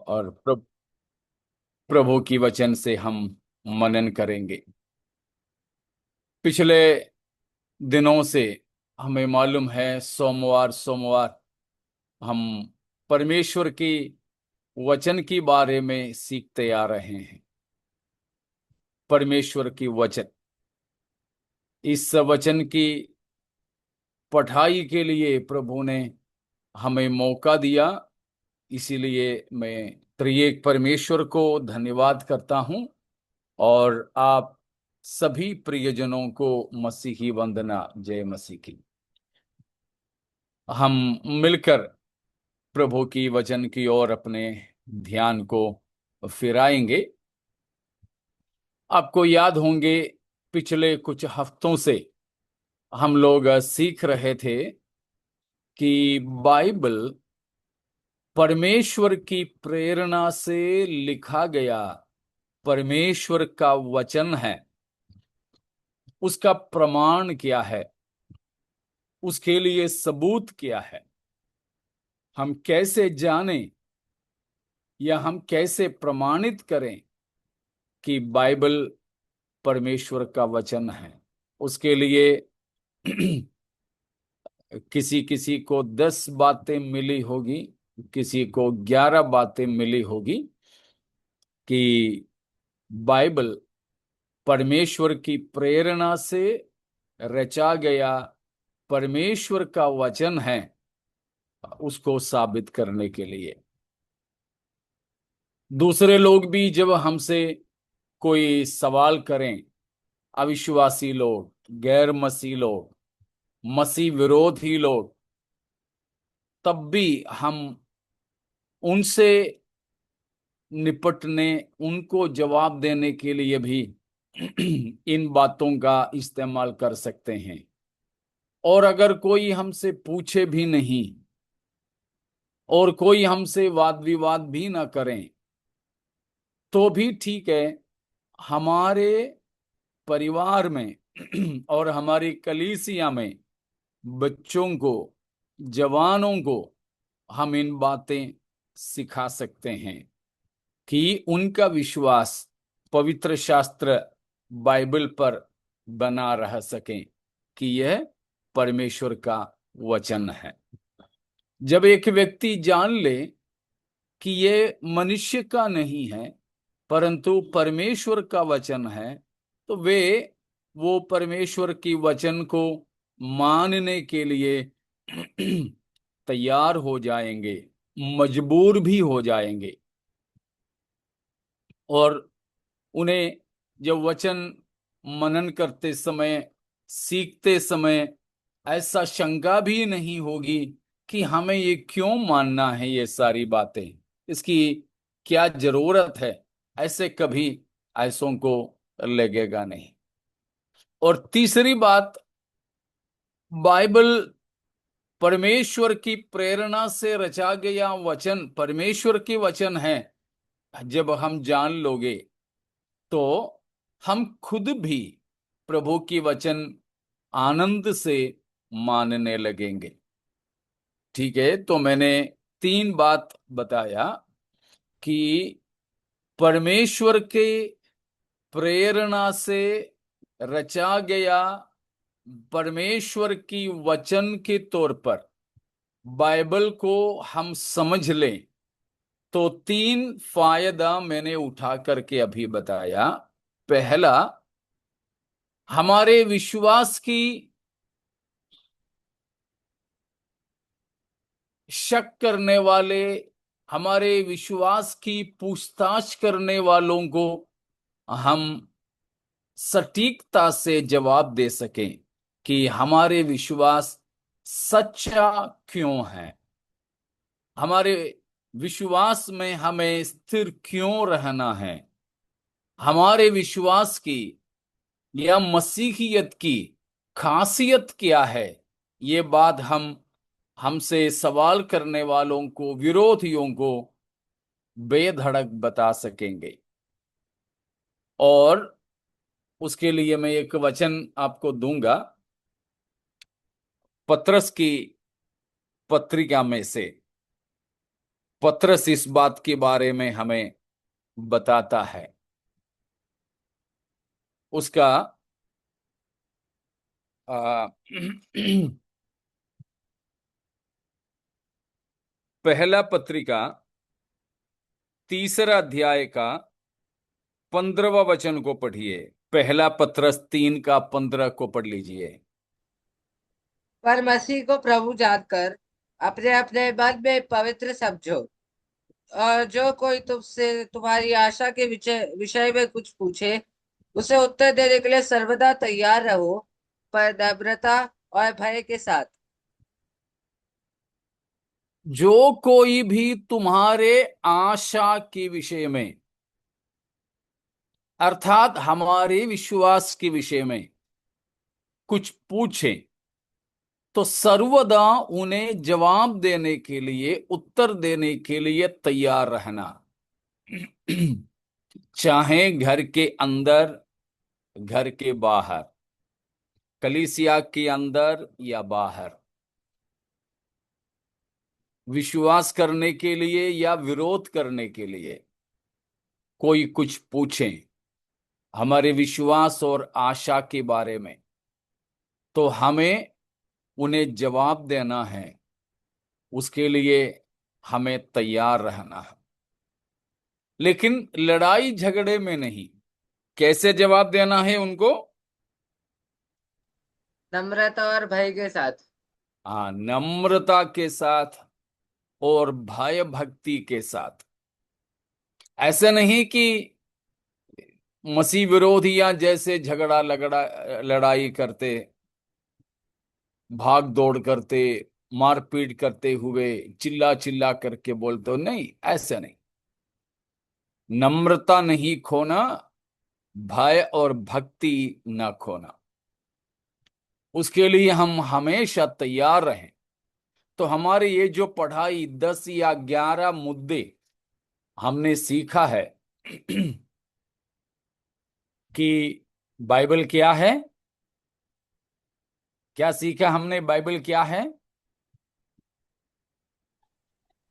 और प्रभु की वचन से हम मनन करेंगे। पिछले दिनों से हमें मालूम है सोमवार सोमवार हम परमेश्वर की वचन के बारे में सीखते आ रहे हैं। परमेश्वर की वचन, इस वचन की पढ़ाई के लिए प्रभु ने हमें मौका दिया। इसीलिए मैं त्रिएक परमेश्वर को धन्यवाद करता हूं और आप सभी प्रियजनों को मसीही वंदना। जय मसीह की। हम मिलकर प्रभु की वचन की ओर अपने ध्यान को फिराएंगे। आपको याद होंगे पिछले कुछ हफ्तों से हम लोग सीख रहे थे कि बाइबल परमेश्वर की प्रेरणा से लिखा गया परमेश्वर का वचन है। उसका प्रमाण क्या है, उसके लिए सबूत क्या है, हम कैसे जानें या हम कैसे प्रमाणित करें कि बाइबल परमेश्वर का वचन है। उसके लिए किसी किसी को 10 बातें मिली होगी, किसी को 11 बातें मिली होगी कि बाइबल परमेश्वर की प्रेरणा से रचा गया परमेश्वर का वचन है, उसको साबित करने के लिए। दूसरे लोग भी जब हमसे कोई सवाल करें, अविश्वासी लोग, गैर मसीह लोग, मसीह विरोधी लोग, तब भी हम उनसे निपटने, उनको जवाब देने के लिए भी इन बातों का इस्तेमाल कर सकते हैं। और अगर कोई हमसे पूछे भी नहीं और कोई हमसे वाद विवाद भी ना करें तो भी ठीक है। हमारे परिवार में और हमारी कलीसिया में बच्चों को, जवानों को हम इन बातें सिखा सकते हैं कि उनका विश्वास पवित्र शास्त्र बाइबल पर बना रह सके कि यह परमेश्वर का वचन है। जब एक व्यक्ति जान ले कि ये मनुष्य का नहीं है परंतु परमेश्वर का वचन है, तो वो परमेश्वर की वचन को मानने के लिए तैयार हो जाएंगे, मजबूर भी हो जाएंगे। और उन्हें जब वचन मनन करते समय, सीखते समय ऐसा शंका भी नहीं होगी कि हमें ये क्यों मानना है, ये सारी बातें, इसकी क्या जरूरत है। ऐसे कभी ऐसों को लगेगा नहीं। और तीसरी बात, बाइबल परमेश्वर की प्रेरणा से रचा गया वचन परमेश्वर की वचन है। जब हम जान लोगे तो हम खुद भी प्रभु की वचन आनंद से मानने लगेंगे। ठीक है, तो मैंने 3 बात बताया कि परमेश्वर के प्रेरणा से रचा गया परमेश्वर की वचन के तौर पर बाइबल को हम समझ लें तो 3 फायदा मैंने उठा करके अभी बताया। पहला, हमारे विश्वास की शक करने वाले, हमारे विश्वास की पूछताछ करने वालों को हम सटीकता से जवाब दे सकें कि हमारे विश्वास सच्चा क्यों है, हमारे विश्वास में हमें स्थिर क्यों रहना है, हमारे विश्वास की या मसीहियत की खासियत क्या है। ये बात हम हमसे सवाल करने वालों को, विरोधियों को बेधड़क बता सकेंगे। और उसके लिए मैं एक वचन आपको दूंगा पत्रस की पत्रिका में से। पतरस इस बात के बारे में हमें बताता है। उसका आ, पहला पत्रिका 3 अध्याय का 15वां वचन को पढ़िए। पहला पतरस 3 का 15 को पढ़ लीजिए। पर मसीह को प्रभु जानकर अपने अपने मन में पवित्र समझो। और जो कोई तुमसे तुम्हारी आशा के विषय विषय में कुछ पूछे, उसे उत्तर देने के लिए सर्वदा तैयार रहो, पर नम्रता और भय के साथ। जो कोई भी तुम्हारे आशा के विषय में, अर्थात हमारे विश्वास के विषय में कुछ पूछे, तो सर्वदा उन्हें जवाब देने के लिए, उत्तर देने के लिए तैयार रहना। चाहे घर के अंदर, घर के बाहर, कलीसिया के अंदर या बाहर, विश्वास करने के लिए या विरोध करने के लिए कोई कुछ पूछे हमारे विश्वास और आशा के बारे में, तो हमें उन्हें जवाब देना है। उसके लिए हमें तैयार रहना है, लेकिन लड़ाई झगड़े में नहीं। कैसे जवाब देना है उनको? नम्रता और भय के साथ। हाँ, नम्रता के साथ और भय भक्ति के साथ। ऐसे नहीं कि मसीह विरोधियां जैसे झगड़ा लगड़ा लड़ाई करते, भाग दौड़ करते, मारपीट करते हुए चिल्ला चिल्ला करके बोलते हो, नहीं, ऐसे नहीं। नम्रता नहीं खोना, भय और भक्ति न खोना। उसके लिए हम हमेशा तैयार रहें। तो हमारे ये जो पढ़ाई 10 या 11 मुद्दे हमने सीखा है कि बाइबल क्या है, क्या सीखा हमने, बाइबल क्या है?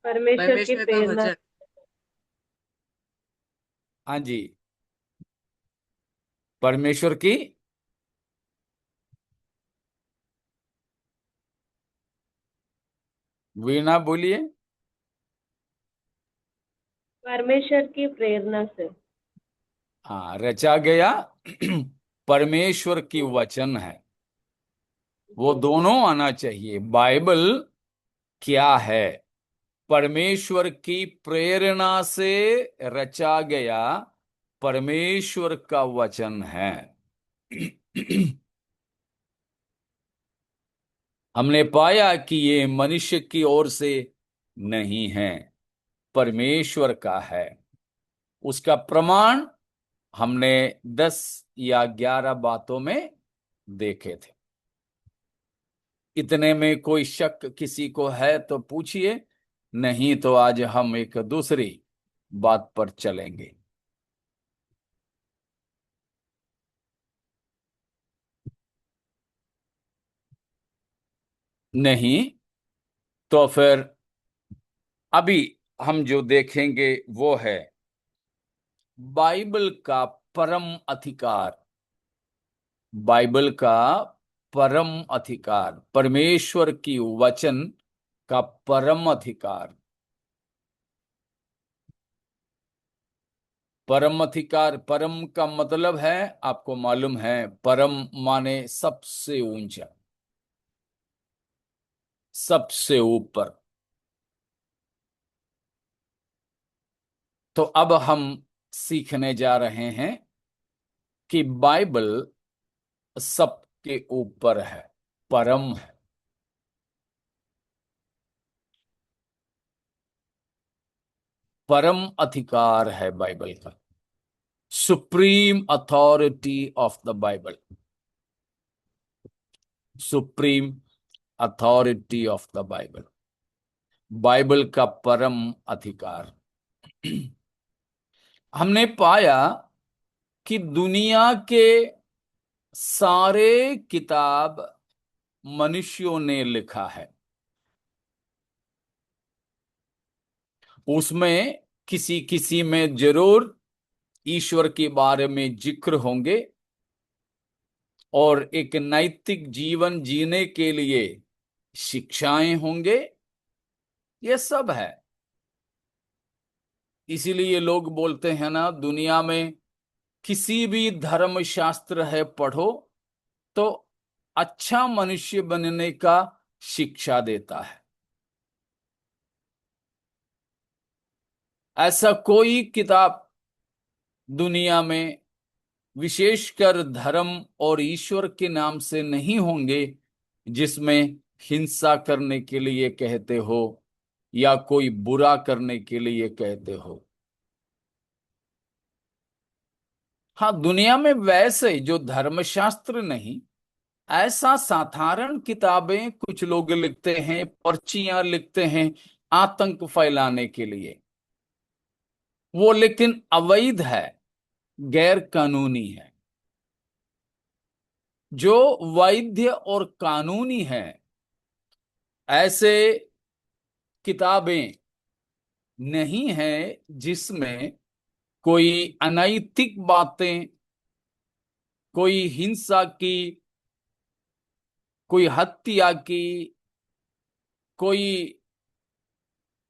परमेश्वर की परमेश्वर का प्रेरणा। वचन। हाँ जी, परमेश्वर की, वीणा बोलिए। परमेश्वर की प्रेरणा से। हाँ, रचा गया परमेश्वर की वचन है। वो जी। दोनों आना चाहिए। बाइबल क्या है? परमेश्वर की प्रेरणा से रचा गया परमेश्वर का वचन है। हमने पाया कि ये मनुष्य की ओर से नहीं है, परमेश्वर का है। उसका प्रमाण हमने 10 या 11 बातों में देखे थे। इतने में कोई शक किसी को है तो पूछिए, नहीं तो आज हम एक दूसरी बात पर चलेंगे। नहीं तो फिर अभी हम जो देखेंगे वो है बाइबल का परम अधिकार। बाइबल का परम अधिकार, परमेश्वर की वचन का परम अधिकार। परम अधिकार, परम का मतलब है, आपको मालूम है, परम माने सबसे ऊंचा, सबसे ऊपर। तो अब हम सीखने जा रहे हैं कि बाइबल सबके ऊपर है, परम है। परम अधिकार है बाइबल का, supreme authority of the Bible, supreme authority of the Bible, Bible का परम अधिकार। हमने पाया कि दुनिया के सारे किताब मनुष्यों ने लिखा है। उसमें किसी किसी में जरूर ईश्वर के बारे में जिक्र होंगे और एक नैतिक जीवन जीने के लिए शिक्षाएं होंगे। ये सब है। इसीलिए लोग बोलते हैं ना, दुनिया में किसी भी धर्म शास्त्र है पढ़ो तो अच्छा मनुष्य बनने का शिक्षा देता है। ऐसा कोई किताब दुनिया में विशेषकर धर्म और ईश्वर के नाम से नहीं होंगे जिसमें हिंसा करने के लिए कहते हो या कोई बुरा करने के लिए कहते हो। हाँ, दुनिया में वैसे जो धर्मशास्त्र नहीं, ऐसा साधारण किताबें कुछ लोग लिखते हैं, पर्चियां लिखते हैं आतंक फैलाने के लिए। वो लेकिन अवैध है, गैर कानूनी है। जो वैध और कानूनी है ऐसे किताबें नहीं है जिसमें कोई अनैतिक बातें, कोई हिंसा की, कोई हत्या की, कोई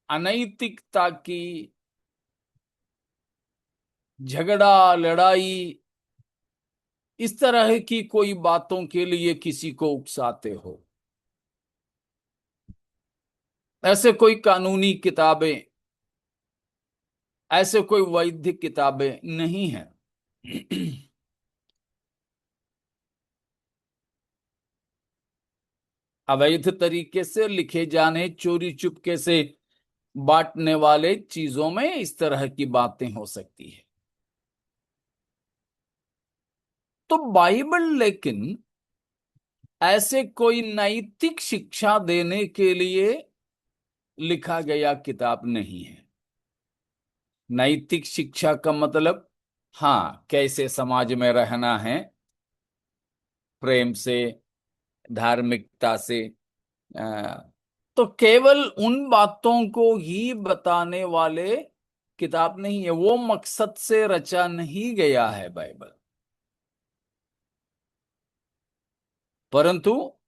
अनैतिकता की, झगड़ा लड़ाई, इस तरह की कोई बातों के लिए किसी को उकसाते हो। ऐसे कोई कानूनी किताबें, ऐसे कोई वैध किताबें नहीं है। अवैध तरीके से लिखे जाने, चोरी चुपके से बांटने वाले चीजों में इस तरह की बातें हो सकती है। तो बाइबल लेकिन ऐसे कोई नैतिक शिक्षा देने के लिए लिखा गया किताब नहीं है। नैतिक शिक्षा का मतलब, हाँ, कैसे समाज में रहना है, प्रेम से, धार्मिकता से, अ, तो केवल उन बातों को ही बताने वाले किताब नहीं है। वो मकसद से रचा नहीं गया है बाइबल। परंतु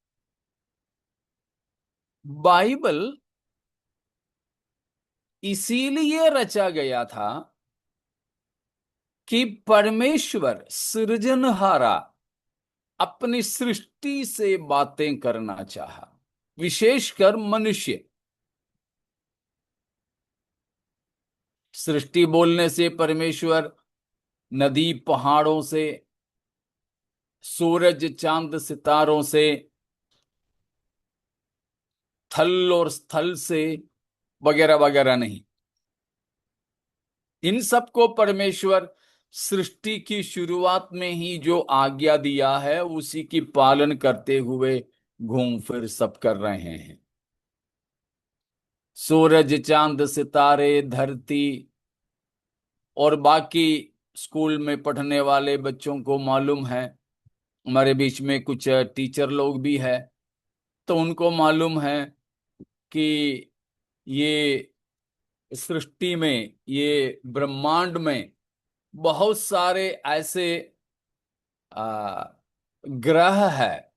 बाइबल इसीलिए रचा गया था कि परमेश्वर सृजनहारा अपनी सृष्टि से बातें करना चाहा, विशेषकर मनुष्य। सृष्टि बोलने से परमेश्वर नदी पहाड़ों से, सूरज चांद सितारों से, थल और स्थल से, वगैरह वगैरह नहीं। इन सबको परमेश्वर सृष्टि की शुरुआत में ही जो आज्ञा दिया है उसी की पालन करते हुए घूम फिर सब कर रहे हैं। सूरज चांद सितारे धरती, और बाकी स्कूल में पढ़ने वाले बच्चों को मालूम है, हमारे बीच में कुछ टीचर लोग भी है, तो उनको मालूम है कि ये सृष्टि में, ये ब्रह्मांड में बहुत सारे ऐसे आ, ग्रह है,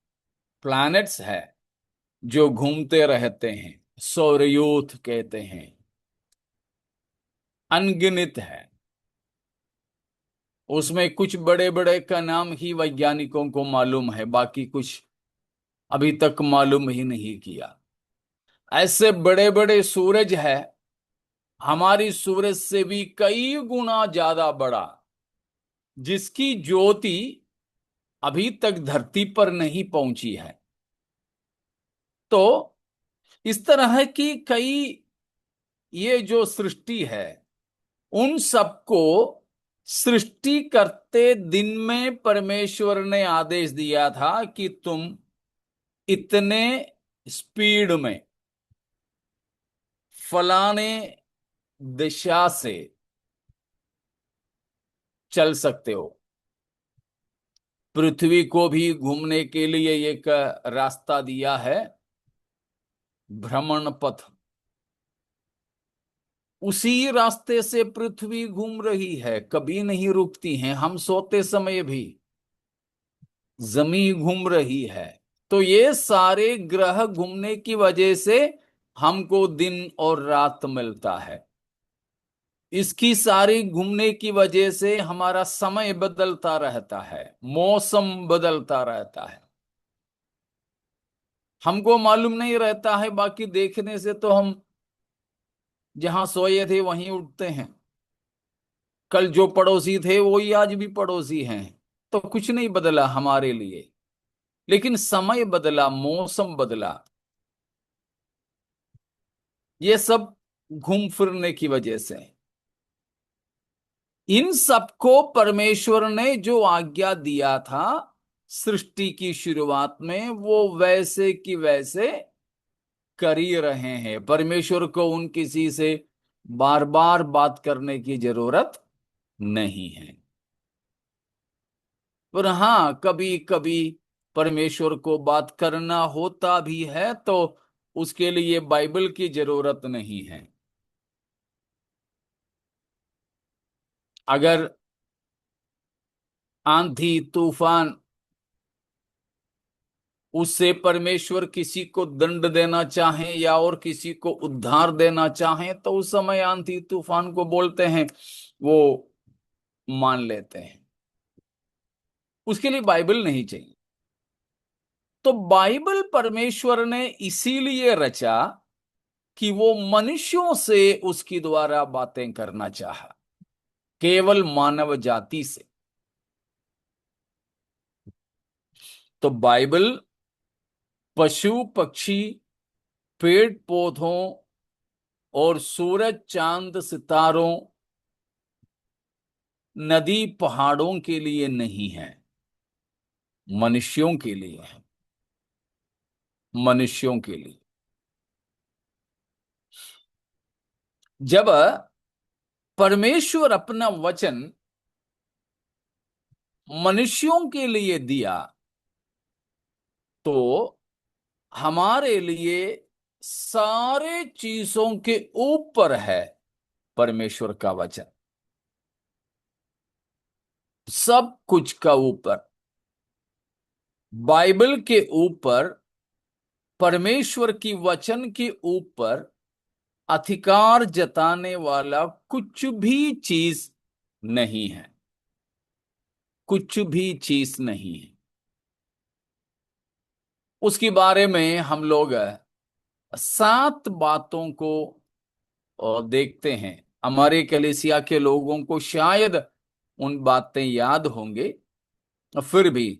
प्लैनेट्स है जो घूमते रहते हैं। सौरयूथ कहते हैं। अनगिनत है। उसमें कुछ बड़े बड़े का नाम ही वैज्ञानिकों को मालूम है, बाकी कुछ अभी तक मालूम ही नहीं किया। ऐसे बड़े बड़े सूरज है, हमारी सूरज से भी कई गुना ज्यादा बड़ा, जिसकी ज्योति अभी तक धरती पर नहीं पहुंची है। तो इस तरह की कई, ये जो सृष्टि है, उन सबको सृष्टि करते दिन में परमेश्वर ने आदेश दिया था कि तुम इतने स्पीड में, फलाने दिशा से चल सकते हो। पृथ्वी को भी घूमने के लिए एक रास्ता दिया है, भ्रमण पथ। उसी रास्ते से पृथ्वी घूम रही है, कभी नहीं रुकती है। हम सोते समय भी जमीन घूम रही है। तो ये सारे ग्रह घूमने की वजह से हमको दिन और रात मिलता है। इसकी सारी घूमने की वजह से हमारा समय बदलता रहता है, मौसम बदलता रहता है। हमको मालूम नहीं रहता है, बाकी देखने से तो हम जहां सोए थे वहीं उठते हैं। कल जो पड़ोसी थे वही आज भी पड़ोसी हैं। तो कुछ नहीं बदला हमारे लिए, लेकिन समय बदला, मौसम बदला। ये सब घूम फिरने की वजह से। इन सबको परमेश्वर ने जो आज्ञा दिया था सृष्टि की शुरुआत में, वो वैसे की वैसे कर ही रहे हैं। परमेश्वर को उन किसी से बार बार बात करने की जरूरत नहीं है। पर हाँ, कभी कभी परमेश्वर को बात करना होता भी है तो उसके लिए बाइबल की जरूरत नहीं है। अगर आंधी तूफान उससे परमेश्वर किसी को दंड देना चाहे या और किसी को उद्धार देना चाहे तो उस समय आंधी तूफान को बोलते हैं, वो मान लेते हैं। उसके लिए बाइबल नहीं चाहिए। तो बाइबल परमेश्वर ने इसीलिए रचा कि वो मनुष्यों से उसकी द्वारा बातें करना चाहा, केवल मानव जाति से। तो बाइबल पशु पक्षी, पेड़ पौधों और सूरज चांद सितारों, नदी पहाड़ों के लिए नहीं है, मनुष्यों के लिए है। मनुष्यों के लिए। जब परमेश्वर अपना वचन मनुष्यों के लिए दिया तो हमारे लिए सारे चीजों के ऊपर है परमेश्वर का वचन। सब कुछ का ऊपर, बाइबल के ऊपर, परमेश्वर की वचन के ऊपर अधिकार जताने वाला कुछ भी चीज नहीं है। कुछ भी चीज नहीं है। उसके बारे में हम लोग 7 बातों को देखते हैं। हमारे कलीसिया के लोगों को शायद उन बातें याद होंगे, फिर भी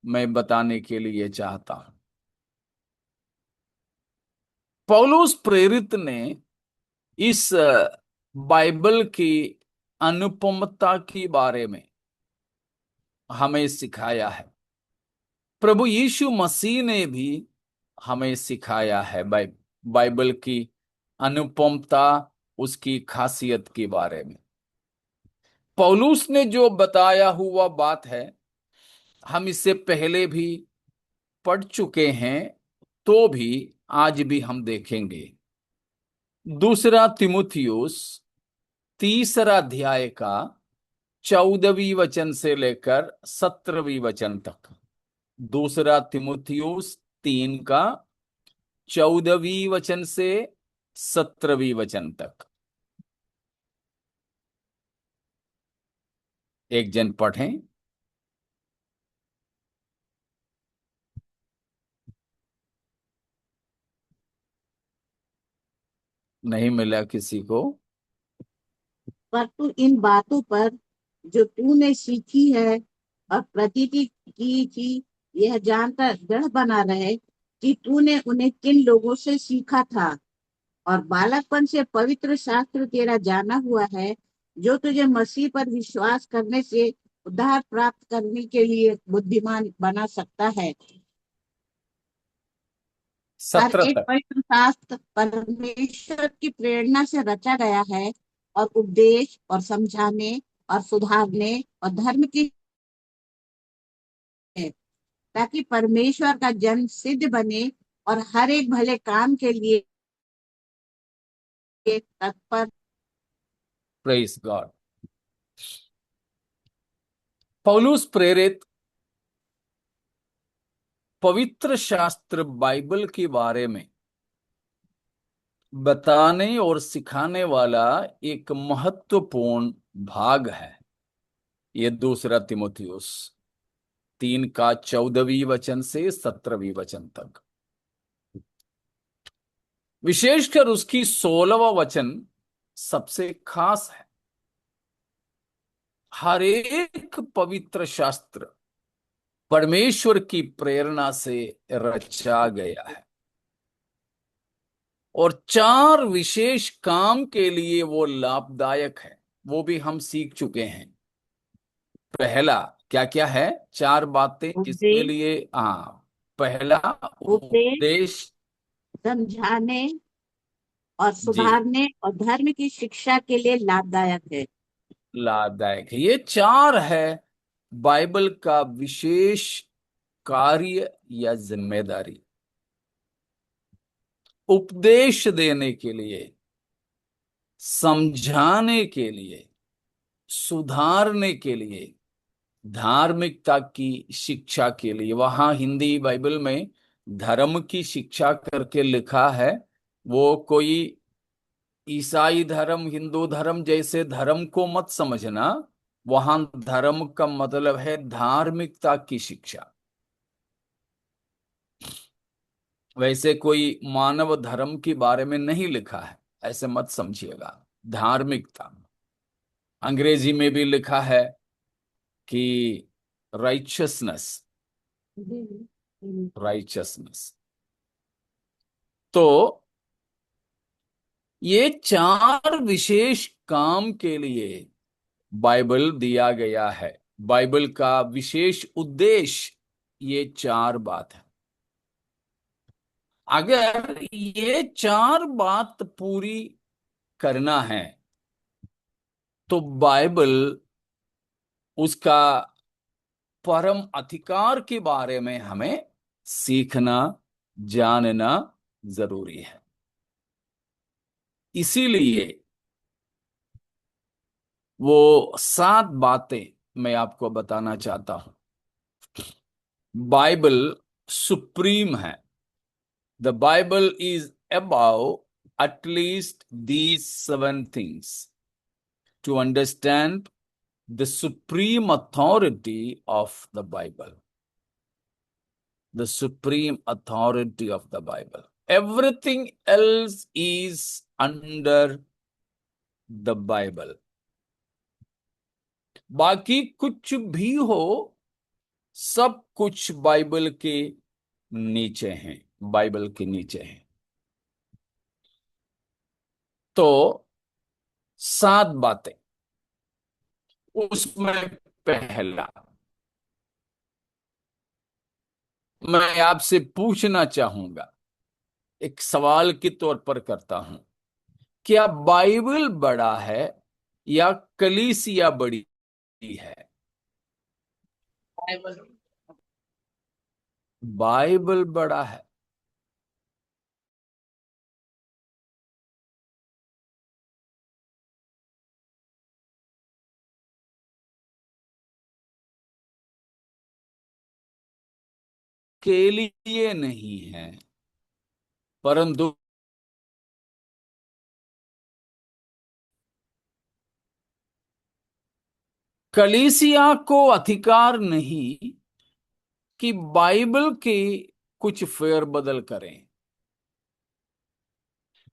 मैं बताने के लिए चाहता हूं। पौलुस प्रेरित ने इस बाइबल की अनुपमता के बारे में हमें सिखाया है। प्रभु यीशु मसीह ने भी हमें सिखाया है बाइबल की अनुपमता, उसकी खासियत के बारे में। पौलुस ने जो बताया हुआ बात है, हम इससे पहले भी पढ़ चुके हैं, तो भी आज भी हम देखेंगे। दूसरा तिमुथियुस 3 अध्याय का 14वीं वचन से लेकर 17वीं वचन तक। दूसरा तिमुथियुस 3 का 14वीं वचन से 17वीं वचन तक। एक जन पढ़ें। नहीं मिला किसी को। परंतु इन बातों पर जो तूने सीखी है और प्रतीति की थी, यह जानकर दृढ़ बना रहे कि तूने उन्हें किन लोगों से सीखा था और बालकपन से पवित्र शास्त्र तेरा जाना हुआ है, जो तुझे मसीह पर विश्वास करने से उद्धार प्राप्त करने के लिए बुद्धिमान बना सकता है। हर 17 एक तक। पवित्र शास्त्र परमेश्वर की प्रेरणा से रचा गया है और उपदेश और समझाने और सुधारने और धर्म की है, ताकि परमेश्वर का जन सिद्ध बने और हर एक भले काम के लिए तत्पर प्रेज गॉड। पौलुस प्रेरित पवित्र शास्त्र बाइबल के बारे में बताने और सिखाने वाला एक महत्वपूर्ण भाग है। ये 2 तिमोथियुस 3 का 14वीं वचन से 17वीं वचन तक, विशेषकर उसकी 16वां वचन सबसे खास है। हर एक पवित्र शास्त्र परमेश्वर की प्रेरणा से रचा गया है और 4 विशेष काम के लिए वो लाभदायक है। वो भी हम सीख चुके हैं। पहला क्या क्या है? 4 बातें जिसके उपदेश, लिए, हाँ, पहला उपदेश, उपदेश, समझाने और जी, सुधारने और धर्म की शिक्षा के लिए लाभदायक है। लाभदायक है। ये 4 है बाइबल का विशेष कार्य या जिम्मेदारी। उपदेश देने के लिए, समझाने के लिए, सुधारने के लिए, धार्मिकता की शिक्षा के लिए। वहां हिंदी बाइबल में धर्म की शिक्षा करके लिखा है। वो कोई ईसाई धर्म, हिंदू धर्म जैसे धर्म को मत समझना। वहां धर्म का मतलब है धार्मिकता की शिक्षा। वैसे कोई मानव धर्म के बारे में नहीं लिखा है, ऐसे मत समझिएगा। धार्मिकता अंग्रेजी में भी लिखा है कि राइचियसनेस, राइचियसनेस। तो ये 4 विशेष काम के लिए बाइबल दिया गया है। बाइबल का विशेष उद्देश्य ये 4 बात है। अगर ये 4 बात पूरी करना है तो बाइबल उसका परम अधिकार के बारे में हमें सीखना, जानना जरूरी है। इसीलिए वो 7 बातें मैं आपको बताना चाहता हूं। बाइबल सुप्रीम है। The Bible is about at least these 7 things to understand the supreme authority of the Bible. The supreme authority of the Bible. Everything else is under the Bible. बाकी कुछ भी हो, सब कुछ बाइबल के नीचे हैं, बाइबल के नीचे हैं। तो 7 बातें, उसमें पहला मैं आपसे पूछना चाहूंगा, एक सवाल के तौर पर करता हूं, क्या बाइबल बड़ा है या कलीसिया बड़ी है? बाइबल। बाइबल बड़ा है। के लिए नहीं है, परंतु कलीसिया को अधिकार नहीं कि बाइबल के कुछ फेरबदल करें,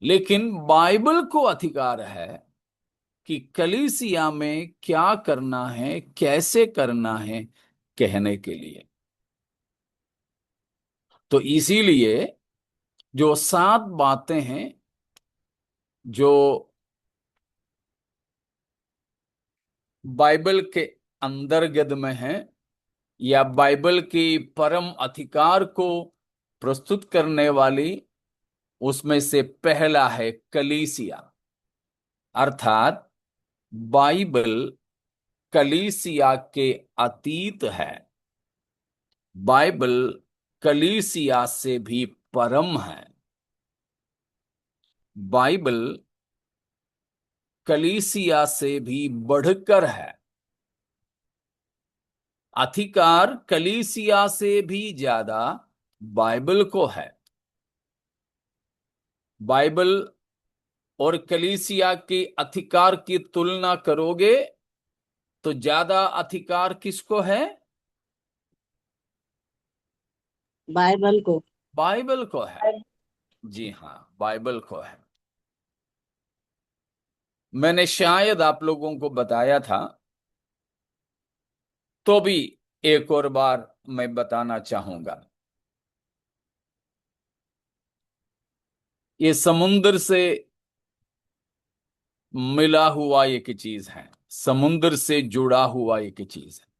लेकिन बाइबल को अधिकार है कि कलीसिया में क्या करना है, कैसे करना है, कहने के लिए। तो इसीलिए जो 7 बातें हैं जो बाइबल के अंतर्गत में है या बाइबल की परम अधिकार को प्रस्तुत करने वाली, उसमें से पहला है कलीसिया। अर्थात बाइबल कलीसिया के अतीत है। बाइबल कलीसिया से भी परम है। बाइबल कलीसिया से भी बढ़कर है। अधिकार कलीसिया से भी ज्यादा बाइबल को है। बाइबल और कलीसिया के अधिकार की तुलना करोगे तो ज्यादा अधिकार किसको है? बाइबल को। बाइबल को है। जी हाँ, बाइबल को है। मैंने शायद आप लोगों को बताया था, तो भी एक और बार मैं बताना चाहूंगा। ये समुद्र से मिला हुआ एक चीज है, समुद्र से जुड़ा हुआ एक चीज है।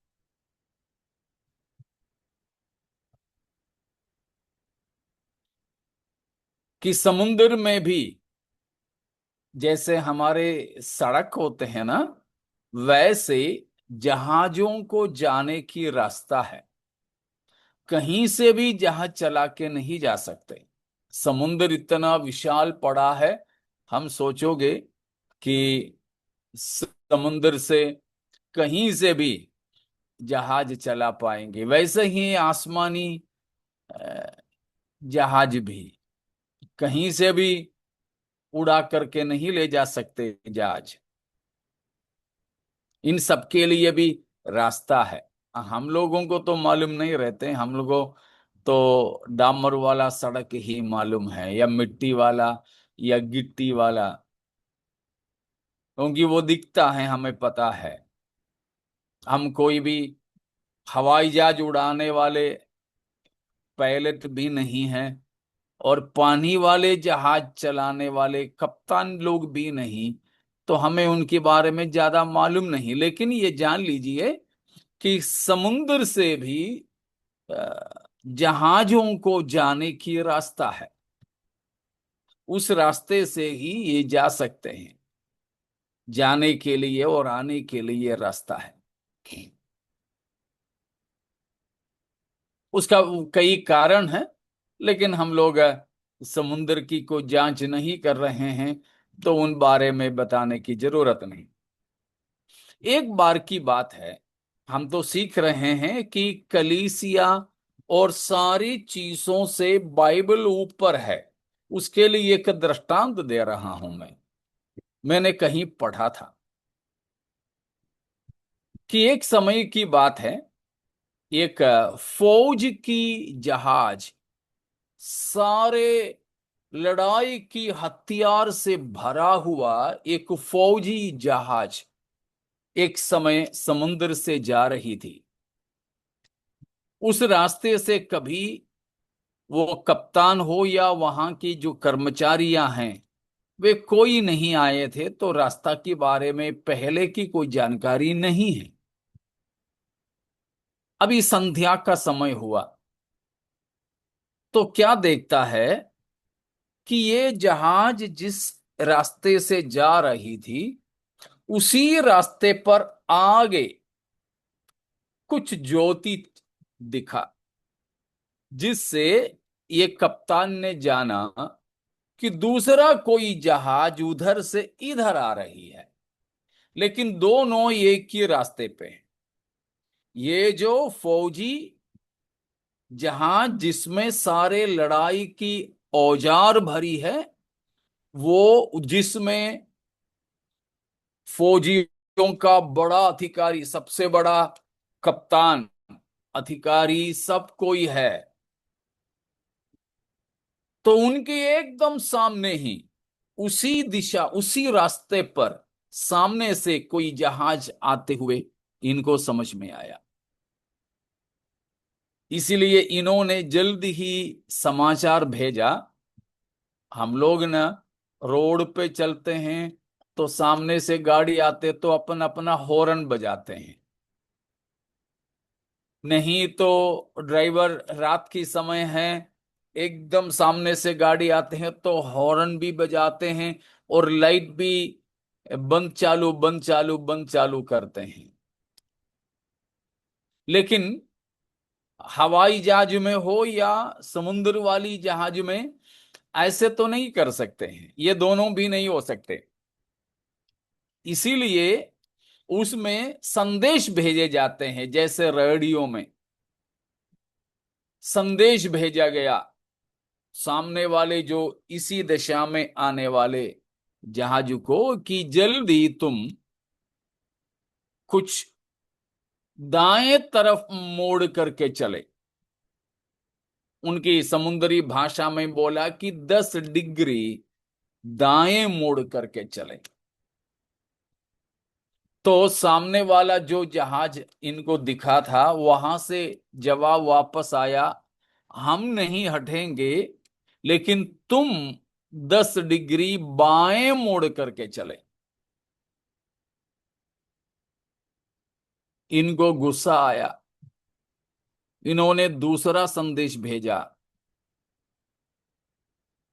कि समुद्र में भी जैसे हमारे सड़क होते हैं ना, वैसे जहाजों को जाने की रास्ता है। कहीं से भी जहाज चला के नहीं जा सकते। समुद्र इतना विशाल पड़ा है, हम सोचोगे कि समुद्र से कहीं से भी जहाज चला पाएंगे, वैसे ही आसमानी अ, जहाज भी कहीं से भी उड़ा करके नहीं ले जा सकते जहाज। इन सब के लिए भी रास्ता है। हम लोगों को तो मालूम नहीं रहते, हम लोगों तो डामर वाला सड़क ही मालूम है, या मिट्टी वाला, या गिट्टी वाला, क्योंकि वो दिखता है, हमें पता है। हम कोई भी हवाई जहाज उड़ाने वाले पायलट भी नहीं हैं, और पानी वाले जहाज चलाने वाले कप्तान लोग भी नहीं, तो हमें उनके बारे में ज्यादा मालूम नहीं। लेकिन ये जान लीजिए कि समुद्र से भी जहाजों को जाने की रास्ता है। उस रास्ते से ही ये जा सकते हैं, जाने के लिए और आने के लिए रास्ता है। उसका कई कारण है, लेकिन हम लोग समुद्र की कोई जांच नहीं कर रहे हैं, तो उन बारे में बताने की जरूरत नहीं। एक बार की बात है, हम तो सीख रहे हैं कि कलीसिया और सारी चीजों से बाइबल ऊपर है। उसके लिए एक दृष्टांत दे रहा हूं मैं। मैंने कहीं पढ़ा था कि एक समय की बात है, एक फौज की जहाज सारे लड़ाई की हथियार से भरा हुआ एक फौजी जहाज एक समय समुद्र से जा रही थी। उस रास्ते से कभी वो कप्तान हो या वहां की जो कर्मचारियां हैं, वे कोई नहीं आए थे, तो रास्ता के बारे में पहले की कोई जानकारी नहीं है। अभी संध्या का समय हुआ, तो क्या देखता है कि ये जहाज जिस रास्ते से जा रही थी, उसी रास्ते पर आगे कुछ ज्योति दिखा, जिससे ये कप्तान ने जाना कि दूसरा कोई जहाज उधर से इधर आ रही है, लेकिन दोनों एक ही रास्ते पे हैं। ये जो फौजी जहाज जिसमें सारे लड़ाई की औजार भरी है, वो जिसमें फौजियों का बड़ा अधिकारी, सबसे बड़ा कप्तान, अधिकारी सब कोई है, तो उनके एकदम सामने ही उसी दिशा उसी रास्ते पर सामने से कोई जहाज आते हुए इनको समझ में आया। इसीलिए इन्होंने जल्द ही समाचार भेजा। हम लोग ना रोड पे चलते हैं, तो सामने से गाड़ी आते तो अपन अपना हॉर्न बजाते हैं, नहीं तो ड्राइवर रात की समय है, एकदम सामने से गाड़ी आते हैं तो हॉर्न भी बजाते हैं, और लाइट भी बंद चालू बंद चालू बंद चालू करते हैं। लेकिन हवाई जहाज में हो या समुद्र वाली जहाज में ऐसे तो नहीं कर सकते हैं, ये दोनों भी नहीं हो सकते। इसीलिए उसमें संदेश भेजे जाते हैं, जैसे रेडियो में संदेश भेजा गया सामने वाले जो इसी दिशा में आने वाले जहाज को कि जल्दी तुम कुछ दाएं तरफ मोड़ करके चले। उनकी समुद्री भाषा में बोला कि 10 डिग्री दाएं मोड़ करके चले। तो सामने वाला जो जहाज इनको दिखा था वहां से जवाब वापस आया, हम नहीं हटेंगे, लेकिन तुम 10 डिग्री बाएं मोड़ करके चले। इनको गुस्सा आया, इन्होंने दूसरा संदेश भेजा,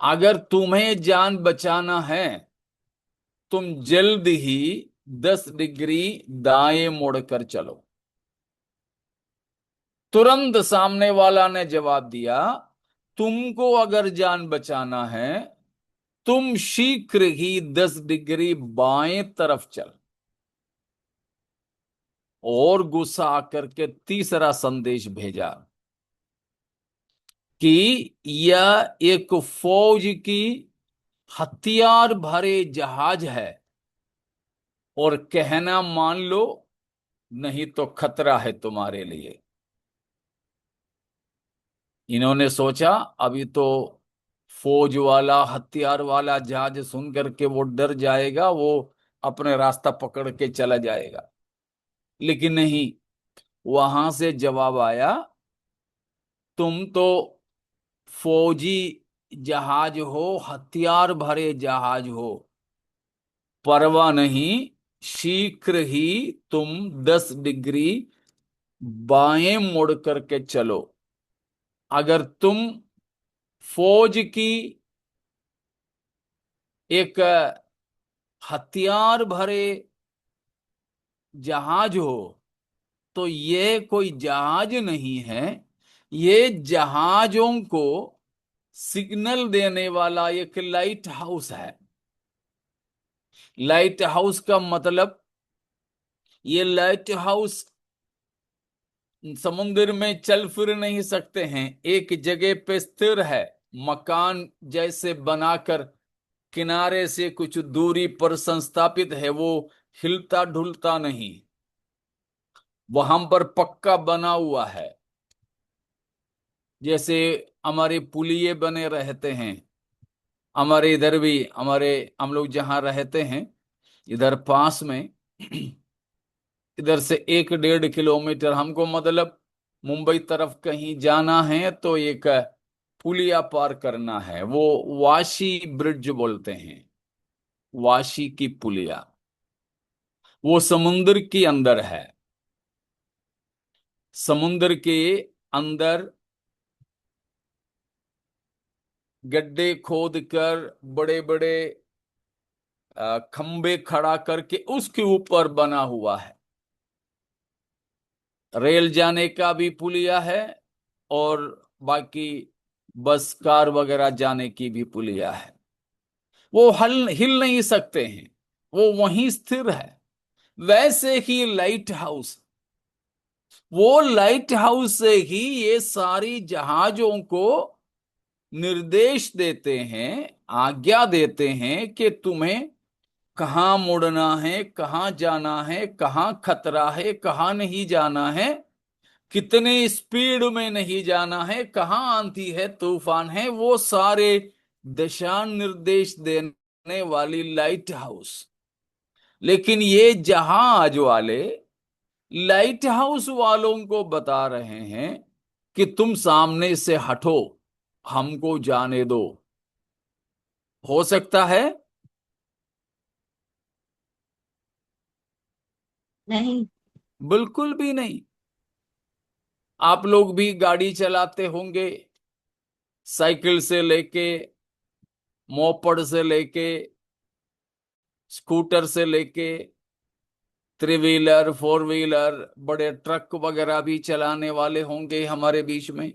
अगर तुम्हें जान बचाना है तुम जल्द ही 10 डिग्री दाएं मुड़कर चलो। तुरंत सामने वाला ने जवाब दिया, तुमको अगर जान बचाना है तुम शीघ्र ही 10 डिग्री बाएं तरफ चल। और गुस्सा आकर के तीसरा संदेश भेजा कि यह एक फौज की हथियार भरे जहाज है और कहना मान लो, नहीं तो खतरा है तुम्हारे लिए। इन्होंने सोचा अभी तो फौज वाला हथियार वाला जहाज सुन करके वो डर जाएगा, वो अपने रास्ता पकड़ के चला जाएगा। लेकिन नहीं, वहां से जवाब आया, तुम तो फौजी जहाज हो, हथियार भरे जहाज हो, परवाह नहीं, शीघ्र ही तुम 10 डिग्री बाएं मुड़ करके चलो। अगर तुम फौज की एक हथियार भरे जहाज हो तो ये कोई जहाज नहीं है, ये जहाजों को सिग्नल देने वाला एक लाइट हाउस है। लाइट हाउस का मतलब, ये लाइट हाउस समुद्र में चल फिर नहीं सकते हैं, एक जगह पे स्थिर है, मकान जैसे बनाकर किनारे से कुछ दूरी पर संस्थापित है, वो हिलता ढुलता नहीं, वहां पर पक्का बना हुआ है। जैसे हमारे पुलिये बने रहते हैं, हमारे इधर भी, हमारे हम लोग जहां रहते हैं इधर पास में इधर से 1-1.5 किलोमीटर हमको, मतलब मुंबई तरफ कहीं जाना है तो एक पुलिया पार करना है, वो वाशी ब्रिज बोलते हैं, वाशी की पुलिया, वो समुद्र के अंदर है। समुद्र के अंदर गड्ढे खोद कर बड़े बड़े खंबे खड़ा करके उसके ऊपर बना हुआ है। रेल जाने का भी पुलिया है और बाकी बस कार वगैरह जाने की भी पुलिया है। वो हल हिल नहीं सकते हैं, वो वहीं स्थिर है। वैसे ही लाइट हाउस, वो लाइट हाउस से ही ये सारी जहाजों को निर्देश देते हैं, आज्ञा देते हैं कि तुम्हें कहाँ मुड़ना है, कहाँ जाना है, कहाँ खतरा है, कहाँ नहीं जाना है, कितने स्पीड में नहीं जाना है, कहाँ आंधी है तूफान है, वो सारे दिशा निर्देश देने वाली लाइट हाउस। लेकिन ये जहाज वाले लाइट हाउस वालों को बता रहे हैं कि तुम सामने से हटो, हमको जाने दो। हो सकता है? नहीं। बिल्कुल भी नहीं। आप लोग भी गाड़ी चलाते होंगे, साइकिल से लेके, मोपड़ से लेके, स्कूटर से लेके, 3 व्हीलर, 4 व्हीलर, बड़े ट्रक वगैरह भी चलाने वाले होंगे हमारे बीच में।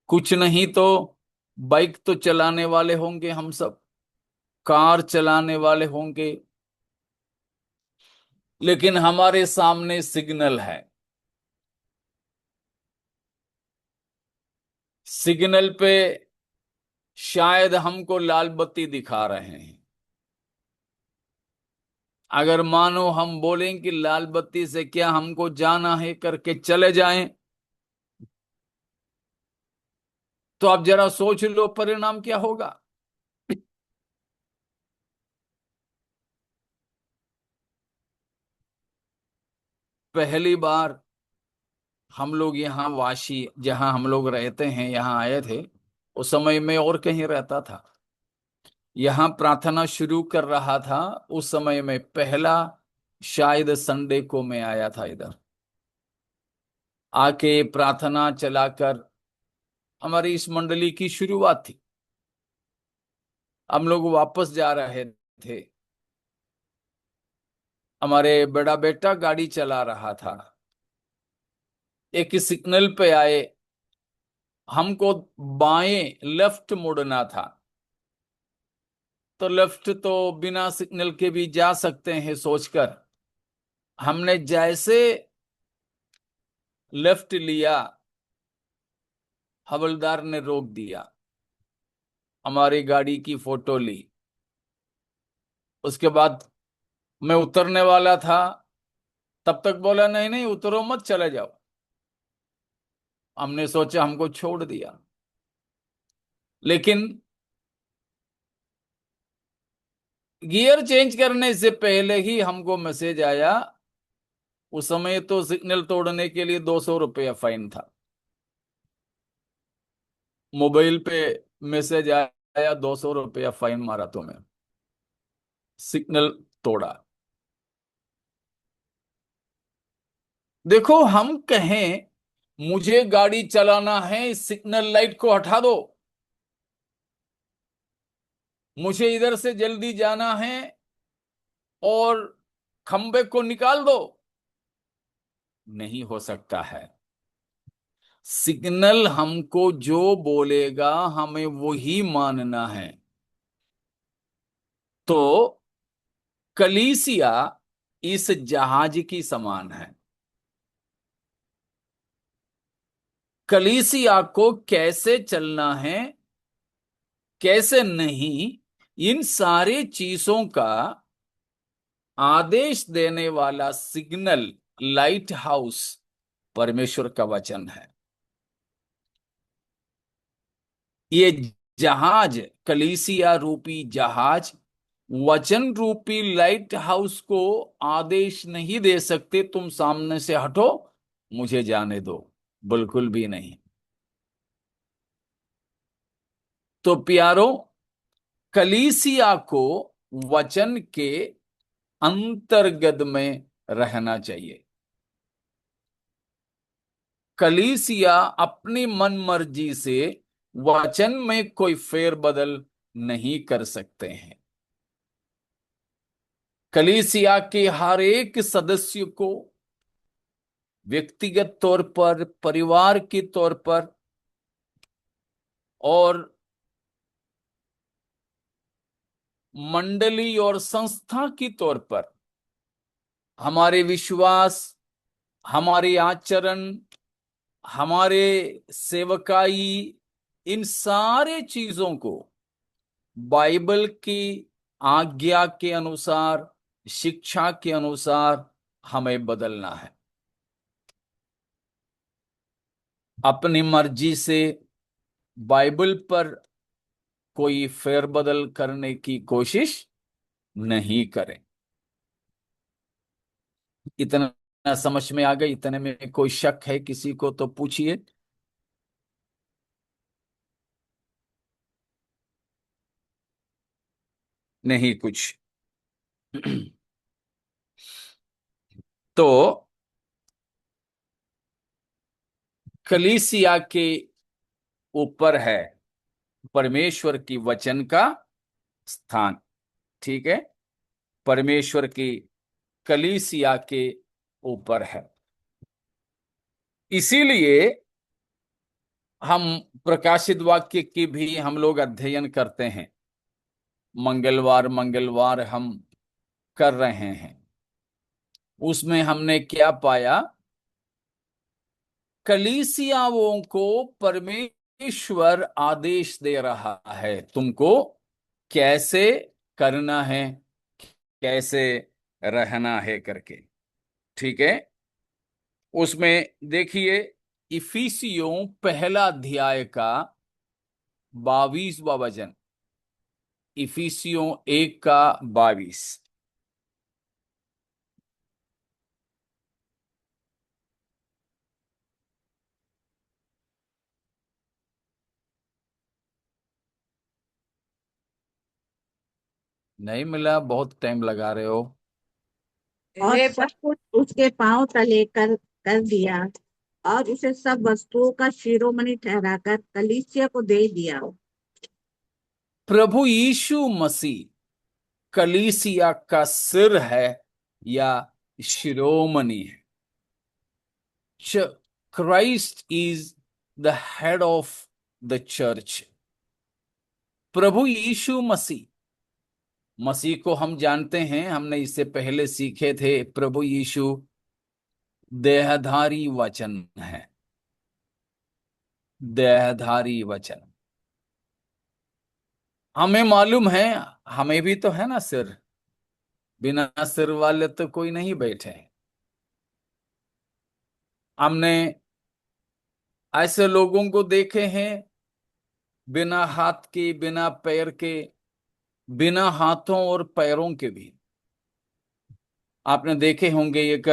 कुछ नहीं तो बाइक तो चलाने वाले होंगे हम सब। कार चलाने वाले होंगे, लेकिन हमारे सामने सिग्नल है। सिग्नल पे शायद हमको लाल बत्ती दिखा रहे हैं। अगर मानो हम बोलें कि लाल बत्ती से क्या हमको जाना है करके चले जाएं, तो आप जरा सोच लो परिणाम क्या होगा। पहली बार हम लोग यहाँ वाशी, जहां हम लोग रहते हैं, यहाँ आए थे, उस समय में और कहीं रहता था। यहाँ प्रार्थना शुरू कर रहा था उस समय में, पहला शायद संडे को मैं आया था इधर। आके प्रार्थना चलाकर हमारी इस मंडली की शुरुआत थी। हम लोग वापस जा रहे थे। हमारे बड़ा बेटा गाड़ी चला रहा था। एक सिग्नल पे आए, हमको बाएं लेफ्ट मुड़ना था। तो लेफ्ट तो बिना सिग्नल के भी जा सकते हैं सोचकर हमने जैसे लेफ्ट लिया, हवलदार ने रोक दिया, हमारी गाड़ी की फोटो ली। उसके बाद मैं उतरने वाला था, तब तक बोला नहीं नहीं उतरो मत, चले जाओ। हमने सोचा हमको छोड़ दिया, लेकिन गियर चेंज करने से पहले ही हमको मैसेज आया। उस समय तो सिग्नल तोड़ने के लिए 200 रुपया फाइन था। मोबाइल पे मैसेज आया, 200 रुपया फाइन मारा तुम्हें, सिग्नल तोड़ा। देखो, हम कहें मुझे गाड़ी चलाना है, इस सिग्नल लाइट को हटा दो, मुझे इधर से जल्दी जाना है और खंबे को निकाल दो, नहीं हो सकता है। सिग्नल हमको जो बोलेगा हमें वही मानना है। तो कलीसिया इस जहाज की समान है। कलीसिया को कैसे चलना है, कैसे नहीं, इन सारी चीजों का आदेश देने वाला सिग्नल, लाइट हाउस परमेश्वर का वचन है। ये जहाज, कलीसिया रूपी जहाज, वचन रूपी लाइट हाउस को आदेश नहीं दे सकते तुम सामने से हटो, मुझे जाने दो, बिल्कुल भी नहीं। तो प्यारो, कलीसिया को वचन के अंतर्गत में रहना चाहिए। कलीसिया अपनी मन मर्जी से वचन में कोई फेरबदल नहीं कर सकते हैं। कलीसिया के हर एक सदस्य को व्यक्तिगत तौर पर, परिवार के तौर पर और मंडली और संस्था की तौर पर हमारे विश्वास, हमारे आचरण, हमारे सेवकाई, इन सारे चीजों को बाइबल की आज्ञा के अनुसार, शिक्षा के अनुसार हमें बदलना है। अपनी मर्जी से बाइबल पर कोई फेरबदल करने की कोशिश नहीं करें। इतना समझ में आ गई? इतने में कोई शक है किसी को तो पूछिए। नहीं कुछ? तो कलीसिया के ऊपर है परमेश्वर की वचन का स्थान, ठीक है? परमेश्वर की कलीसिया के ऊपर है। इसीलिए हम प्रकाशित वाक्य की भी हम लोग अध्ययन करते हैं। मंगलवार मंगलवार हम कर रहे हैं, उसमें हमने क्या पाया? कलीसियाओं को परमेश्वर आदेश दे रहा है, तुमको कैसे करना है, कैसे रहना है करके। ठीक है, उसमें देखिए इफिसियों पहला अध्याय का 22वां वचन, इफिसियों 1 का 22। नहीं मिला? बहुत टाइम लगा रहे हो। और हे सब कुछ उसके पांव तले कर दिया, और उसे सब वस्तुओं का शिरोमणि ठहराकर कलीसिया को दे दिया। प्रभु यीशु मसीह कलीसिया का सिर है या शिरोमणि है। Christ is the head of the church. प्रभु यीशु मसीह, मसीह को हम जानते हैं, हमने इससे पहले सीखे थे, प्रभु यीशु देहधारी वचन है, देहधारी वचन। हमें मालूम है, हमें भी तो है ना सिर, बिना सिर वाले तो कोई नहीं बैठे। हमने ऐसे लोगों को देखे हैं बिना हाथ के, बिना पैर के, बिना हाथों और पैरों के भी। आपने देखे होंगे एक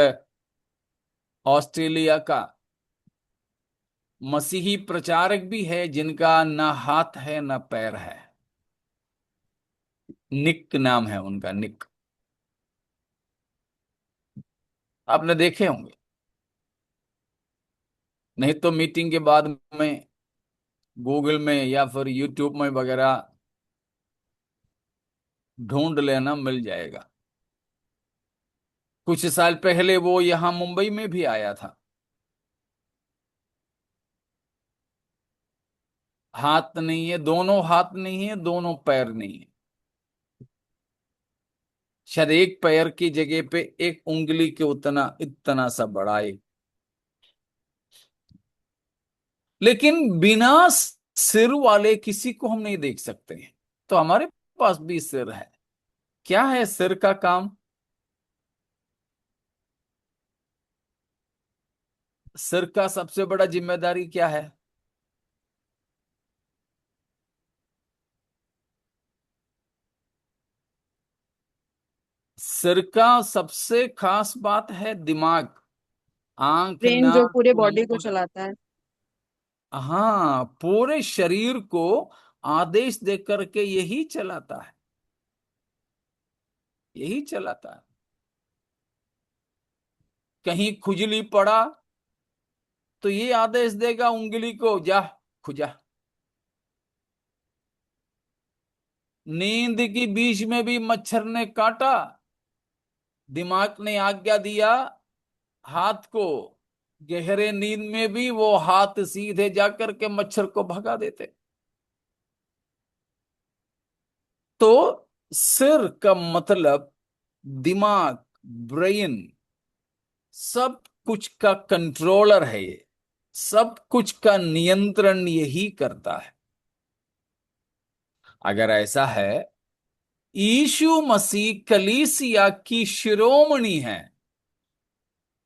ऑस्ट्रेलिया का मसीही प्रचारक भी है जिनका ना हाथ है ना पैर है। निक नाम है उनका, निक। आपने देखे होंगे, नहीं तो मीटिंग के बाद में गूगल में या फिर यूट्यूब में वगैरह ढूंढ लेना, मिल जाएगा। कुछ साल पहले वो यहां मुंबई में भी आया था। हाथ नहीं है, दोनों हाथ नहीं है, दोनों पैर नहीं है। शायद एक पैर की जगह पे एक उंगली के उतना इतना सा बड़ा है। लेकिन बिना सिर वाले किसी को हम नहीं देख सकते हैं, तो हमारे पास भी सिर है। क्या है सिर का काम? सिर का सबसे बड़ा जिम्मेदारी क्या है? सिर का सबसे खास बात है दिमाग, आंख, ब्रेन जो नाक, पूरे बॉडी को मुंह। चलाता है। हाँ, पूरे शरीर को आदेश दे करके यही चलाता है, यही चलाता है। कहीं खुजली पड़ा तो ये आदेश देगा उंगली को, जा खुजा। नींद की बीच में भी मच्छर ने काटा, दिमाग ने आज्ञा दिया हाथ को, गहरे नींद में भी वो हाथ सीधे जाकर के मच्छर को भगा देते। तो सिर का मतलब दिमाग, ब्रेन, सब कुछ का कंट्रोलर है ये, सब कुछ का नियंत्रण यही करता है। अगर ऐसा है, यीशु मसीह कलीसिया की शिरोमणि है,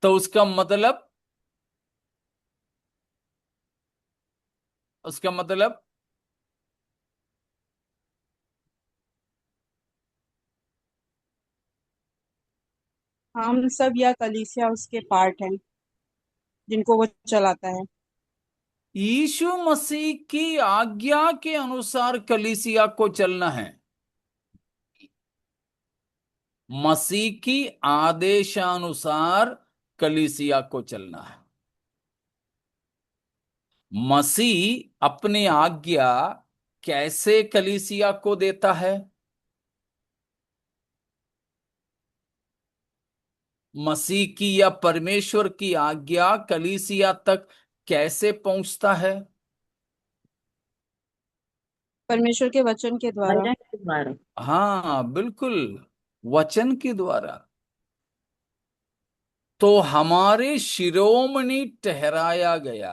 तो उसका मतलब हम सब या कलीसिया उसके पार्ट हैं जिनको वो चलाता है। यीशु मसीह की आज्ञा के अनुसार कलीसिया को चलना है। मसीह की आदेशानुसार कलीसिया को चलना है। मसीह अपनी आज्ञा कैसे कलीसिया को देता है? मसीह की या परमेश्वर की आज्ञा कलीसिया तक कैसे पहुंचता है? परमेश्वर के वचन के द्वारा। वचन के द्वारा। हाँ बिल्कुल, वचन के द्वारा। तो हमारे शिरोमणि ठहराया गया,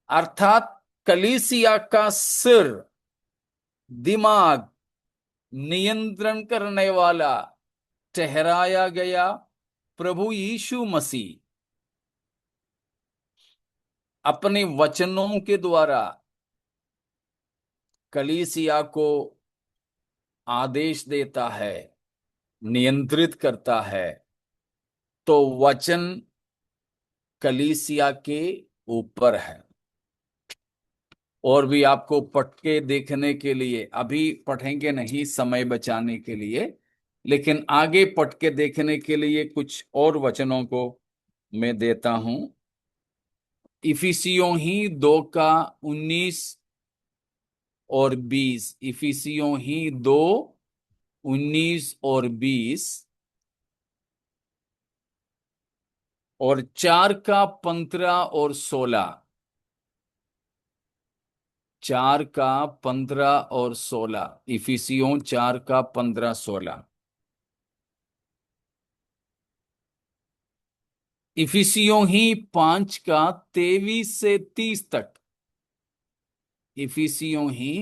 अर्थात कलीसिया का सिर, दिमाग, नियंत्रण करने वाला ठहराया गया प्रभु यीशु मसीह अपने वचनों के द्वारा कलीसिया को आदेश देता है, नियंत्रित करता है। तो वचन कलीसिया के ऊपर है। और भी आपको पढ़ के देखने के लिए, अभी पढ़ेंगे नहीं समय बचाने के लिए, लेकिन आगे पढ़ के देखने के लिए कुछ और वचनों को मैं देता हूं। इफिसियों ही 2 का 19 और 20, इफिसियों ही 2 19 और 20, और 4 का 15 और 16, 4 का 15 और 16, इफिसियों 4 का 15 16। इफिसियों ही 5 का 23 से 30 तक, इफिसियों ही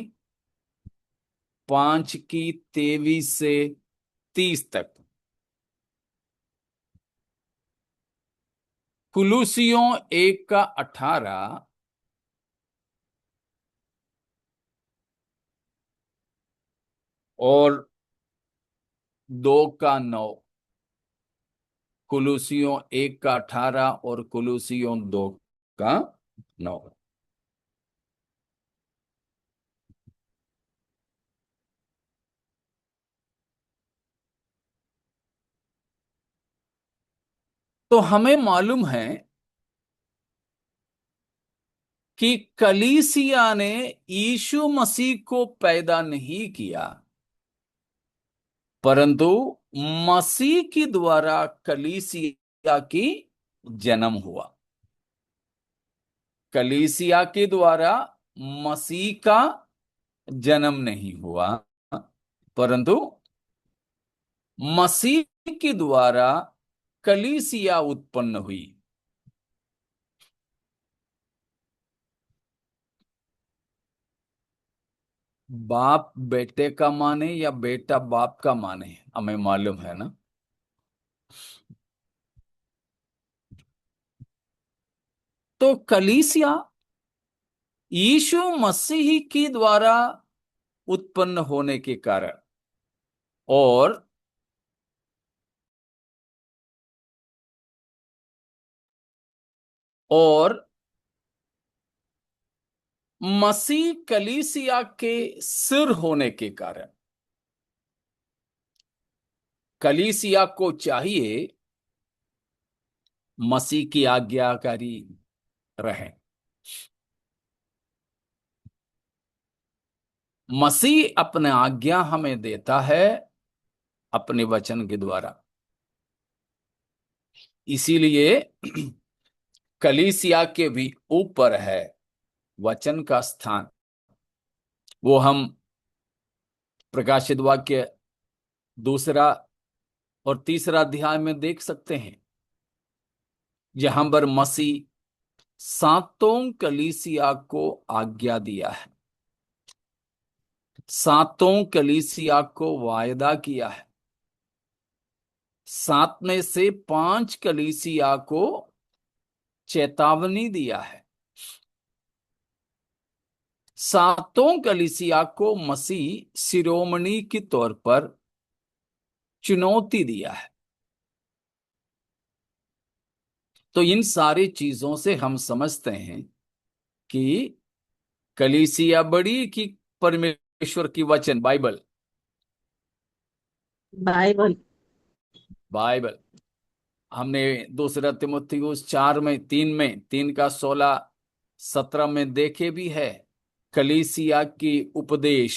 5 की 23 से 30 तक। कुलुसियों 1 का 18 और 2 का 9, कुलुसियों 1 का 18 और कुलुसियों 2 का 9। तो हमें मालूम है कि कलीसिया ने यीशु मसीह को पैदा नहीं किया, परंतु मसीह के द्वारा कलीसिया की जन्म हुआ। कलीसिया के द्वारा मसीह का जन्म नहीं हुआ, परंतु मसीह के द्वारा कलीसिया उत्पन्न हुई। बाप बेटे का माने या बेटा बाप का माने, हमें मालूम है ना। तो कलीसिया यीशु मसीह के द्वारा उत्पन्न होने के कारण और और मसीह कलीसिया के सिर होने के कारण कलीसिया को चाहिए मसीह की आज्ञाकारी रहे। मसीह अपने आज्ञा हमें देता है अपने वचन के द्वारा। इसीलिए कलीसिया के भी ऊपर है वचन का स्थान। वो हम प्रकाशित वाक्य 2 और 3 अध्याय में देख सकते हैं, जहां पर मसीह सातों कलीसिया को आज्ञा दिया है, सातों कलीसिया को वायदा किया है, 7 में से 5 कलीसिया को चेतावनी दिया है, सातों कलीसिया को मसीह शिरोमणि के तौर पर चुनौती दिया है। तो इन सारी चीजों से हम समझते हैं कि कलीसिया बड़ी की परमेश्वर की वचन बाइबल बाइबल बाइबल हमने 2 तिमुथियुस 4 में 3 में 3 का 16 17 में देखे भी है। कलीसिया की उपदेश,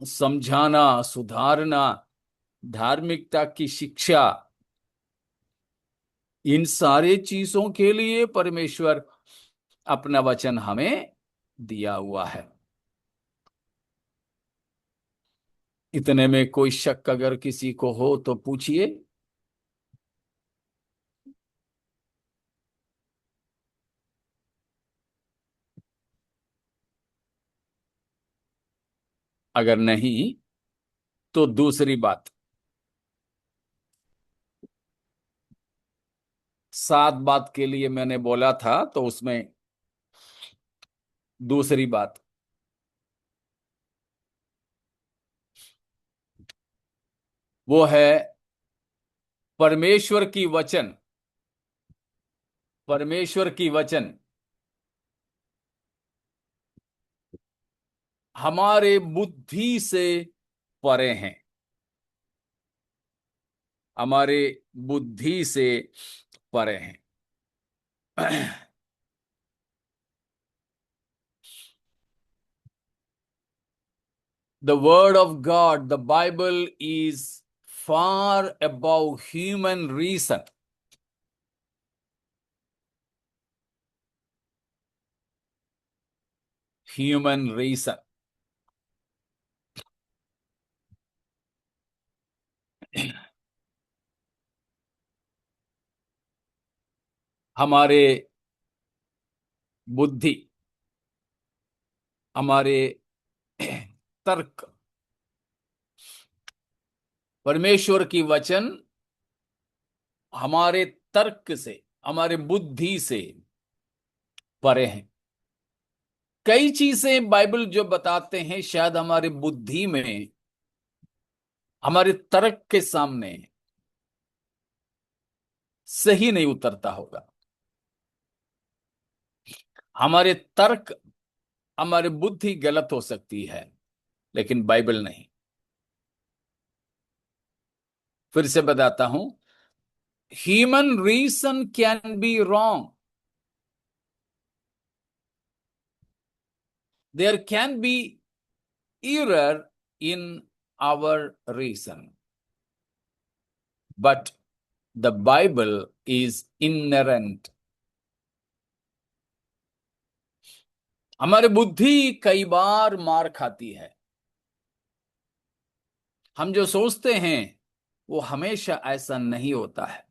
समझाना, सुधारना, धार्मिकता की शिक्षा, इन सारे चीजों के लिए परमेश्वर अपना वचन हमें दिया हुआ है। इतने में कोई शक अगर किसी को हो तो पूछिए। अगर नहीं तो दूसरी बात, 7 बात के लिए मैंने बोला था, तो उसमें दूसरी बात, वो है परमेश्वर की वचन। परमेश्वर की वचन हमारे बुद्धि से परे हैं। हमारे बुद्धि से परे हैं। The word of God, the Bible, is far above human reason. Human reason. हमारे बुद्धि, हमारे तर्क, परमेश्वर की वचन हमारे तर्क से, हमारे बुद्धि से परे हैं। कई चीजें बाइबल जो बताते हैं शायद हमारे बुद्धि में, हमारे तर्क के सामने सही नहीं उतरता होगा। हमारे तर्क, हमारी बुद्धि गलत हो सकती है, लेकिन बाइबल नहीं। फिर से बताता हूं, human reason can be wrong, there can be error in our reason, but the Bible is inerrant. हमारी बुद्धि कई बार मार खाती है। हम जो सोचते हैं वो हमेशा ऐसा नहीं होता है।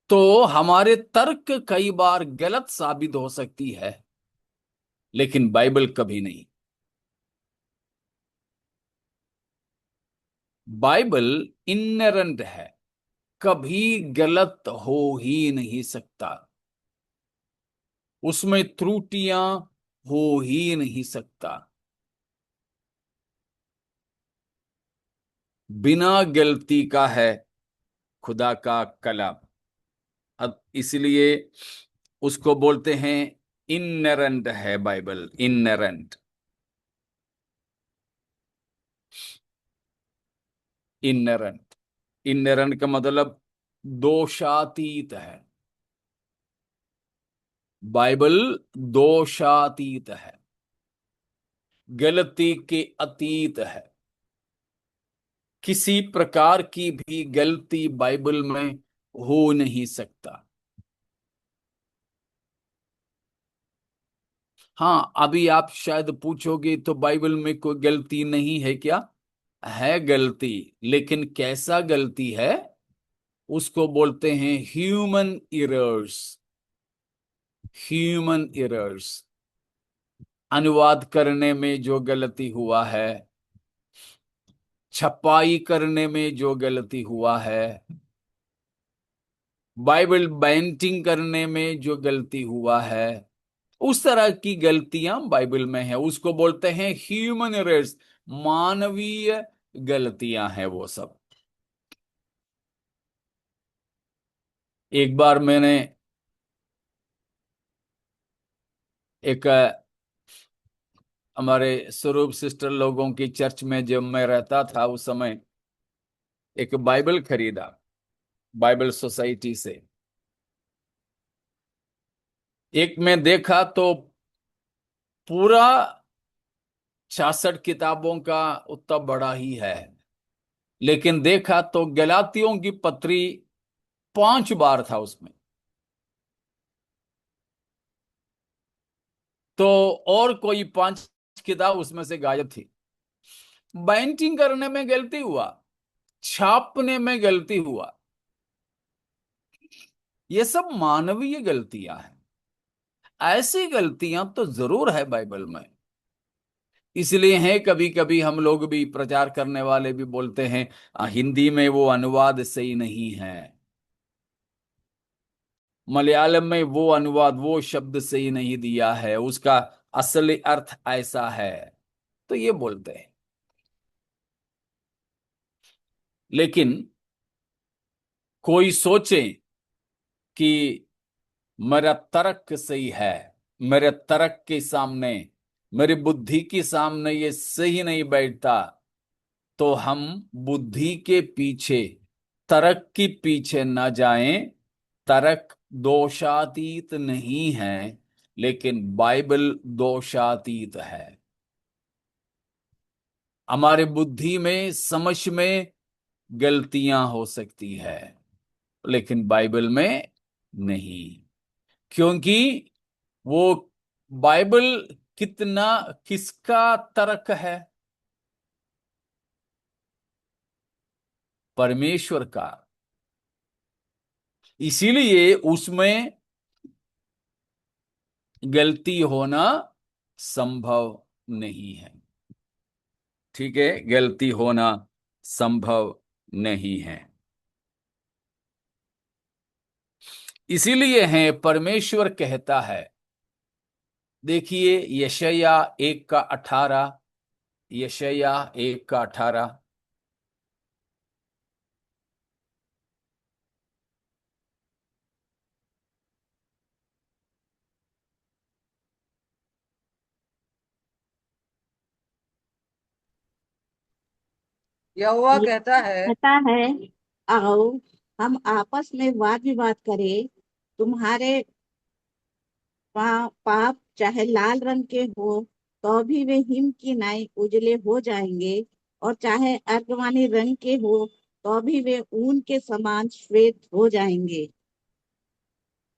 तो हमारे तर्क कई बार गलत साबित हो सकती है, लेकिन बाइबल कभी नहीं। बाइबल इनरेंट है, कभी गलत हो ही नहीं सकता। उसमें त्रुटियां हो ही नहीं सकता। बिना गलती का है खुदा का कलाम। अब इसलिए उसको बोलते हैं इनरेंट है बाइबल, इनरेंट। इनरेंट, इनरेंट का मतलब दोषातीत है। बाइबल दोषातीत है, गलती के अतीत है। किसी प्रकार की भी गलती बाइबल में हो नहीं सकता। हाँ, अभी आप शायद पूछोगे तो बाइबल में कोई गलती नहीं है क्या? है गलती, लेकिन कैसा गलती है? उसको बोलते हैं ह्यूमन इरर्स। ह्यूमन इरर्स, अनुवाद करने में जो गलती हुआ है, छपाई करने में जो गलती हुआ है, बाइबल बाइंडिंग करने में जो गलती हुआ है, उस तरह की गलतियां बाइबल में है। उसको बोलते हैं ह्यूमन एरर्स, मानवीय गलतियां हैं वो सब। एक बार मैंने एक हमारे स्वरूप सिस्टर लोगों की चर्च में जब मैं रहता था उस समय एक बाइबल खरीदा, बाइबल सोसाइटी से। एक में देखा तो पूरा 66 किताबों का उतना बड़ा ही है, लेकिन देखा तो गलातियों की पत्री 5 बार था उसमें। तो और कोई 5 किताब उसमें से गायब थी। बाइंडिंग करने में गलती हुआ, छापने में गलती हुआ, ये सब मानवीय गलतियां हैं। ऐसी गलतियां तो जरूर है बाइबल में। इसलिए है कभी कभी हम लोग भी, प्रचार करने वाले भी बोलते हैं हिंदी में वो अनुवाद सही नहीं है, मलयालम में वो अनुवाद, वो शब्द सही नहीं दिया है, उसका असली अर्थ ऐसा है, तो ये बोलते हैं। लेकिन कोई सोचे कि मेरा तर्क सही है, मेरे तर्क के सामने, मेरी बुद्धि के सामने ये सही नहीं बैठता, तो हम बुद्धि के पीछे, तर्क के पीछे न जाएं। तर्क दोषातीत नहीं है, लेकिन बाइबल दोषातीत है। हमारे बुद्धि में, समझ में गलतियां हो सकती है, लेकिन बाइबल में नहीं। क्योंकि वो बाइबल कितना, किसका तर्क है? परमेश्वर का। इसीलिए उसमें गलती होना संभव नहीं है। ठीक है, गलती होना संभव नहीं है। इसीलिए है परमेश्वर कहता है, देखिए यशायाह 1:18, यशायाह 1:18। यहोवा ये कहता है, कहता है, आओ हम आपस में वाद विवाद करें। तुम्हारे पाप चाहे लाल रंग के हो तो भी वे हिम की नाई उजले हो जाएंगे, और चाहे अर्गवानी रंग के हो तो भी वे ऊन के समान श्वेत हो जाएंगे।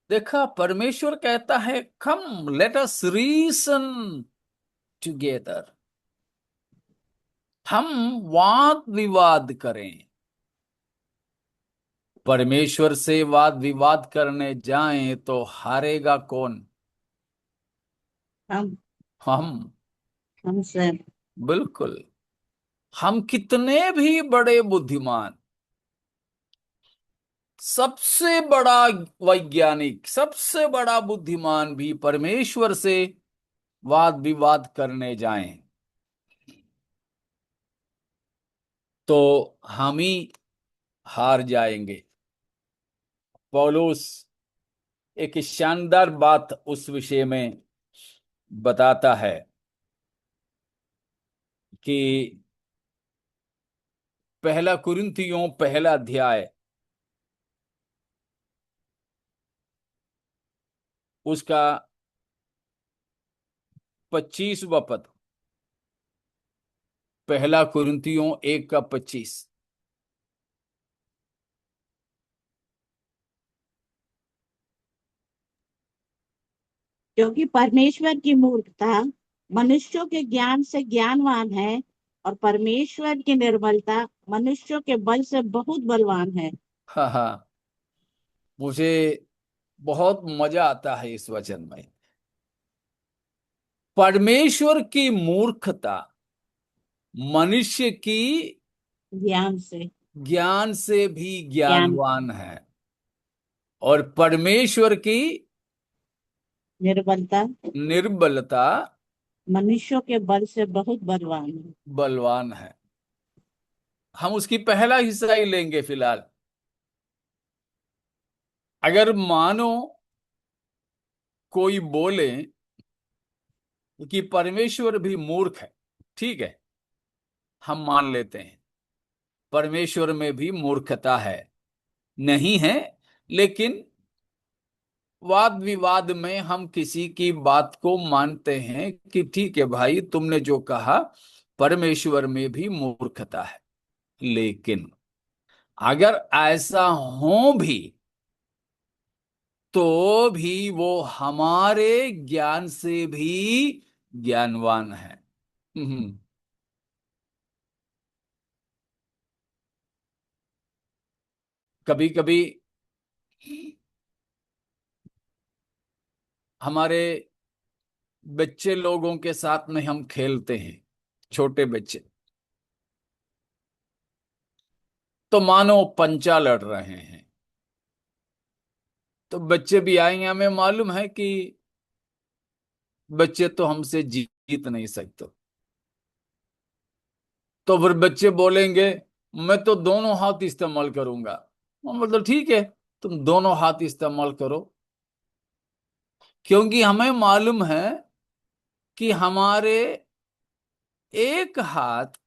देखा, परमेश्वर कहता है, कम लेट अस रीसन टुगेदर, हम वाद विवाद करें। परमेश्वर से वाद विवाद करने जाएं तो हारेगा कौन? हम हम। हम सब बिल्कुल। हम कितने भी बड़े बुद्धिमान, सबसे बड़ा वैज्ञानिक, सबसे बड़ा बुद्धिमान भी परमेश्वर से वाद विवाद करने जाएं तो हम ही हार जाएंगे। पौलुस एक शानदार बात उस विषय में बताता है कि पहला कुरिन्थियों पहला अध्याय, उसका 25वां पद। पहला कुरिन्थियों 1:25। क्योंकि परमेश्वर की मूर्खता मनुष्यों के ज्ञान से ज्ञानवान है, और परमेश्वर की निर्बलता मनुष्यों के बल से बहुत बलवान है। हाँ हाँ, मुझे बहुत मजा आता है इस वचन में। परमेश्वर की मूर्खता मनुष्य की ज्ञान से ज्ञान से भी ज्ञान ज्ञानवान है, और परमेश्वर की निर्बलता निर्बलता मनुष्यों के बल से बहुत बलवान है। बलवान है। हम उसकी पहला हिस्सा ही लेंगे फिलहाल। अगर मानो कोई बोले कि परमेश्वर भी मूर्ख है, ठीक है, हम मान लेते हैं परमेश्वर में भी मूर्खता है, नहीं है, लेकिन वाद विवाद में हम किसी की बात को मानते हैं कि ठीक है भाई, तुमने जो कहा परमेश्वर में भी मूर्खता है। लेकिन अगर ऐसा हो भी तो भी वो हमारे ज्ञान से भी ज्ञानवान है। हम्म। कभी कभी हमारे बच्चे लोगों के साथ में हम खेलते हैं, छोटे बच्चे, तो मानो पंचा लड़ रहे हैं, तो बच्चे भी आएंगे, हमें मालूम है कि बच्चे तो हमसे जीत नहीं सकते। तो फिर बच्चे बोलेंगे मैं तो दोनों हाथ इस्तेमाल करूंगा। मतलब ठीक है, तुम दोनों हाथ इस्तेमाल करो, क्योंकि हमें मालूम है कि हमारे एक हाथ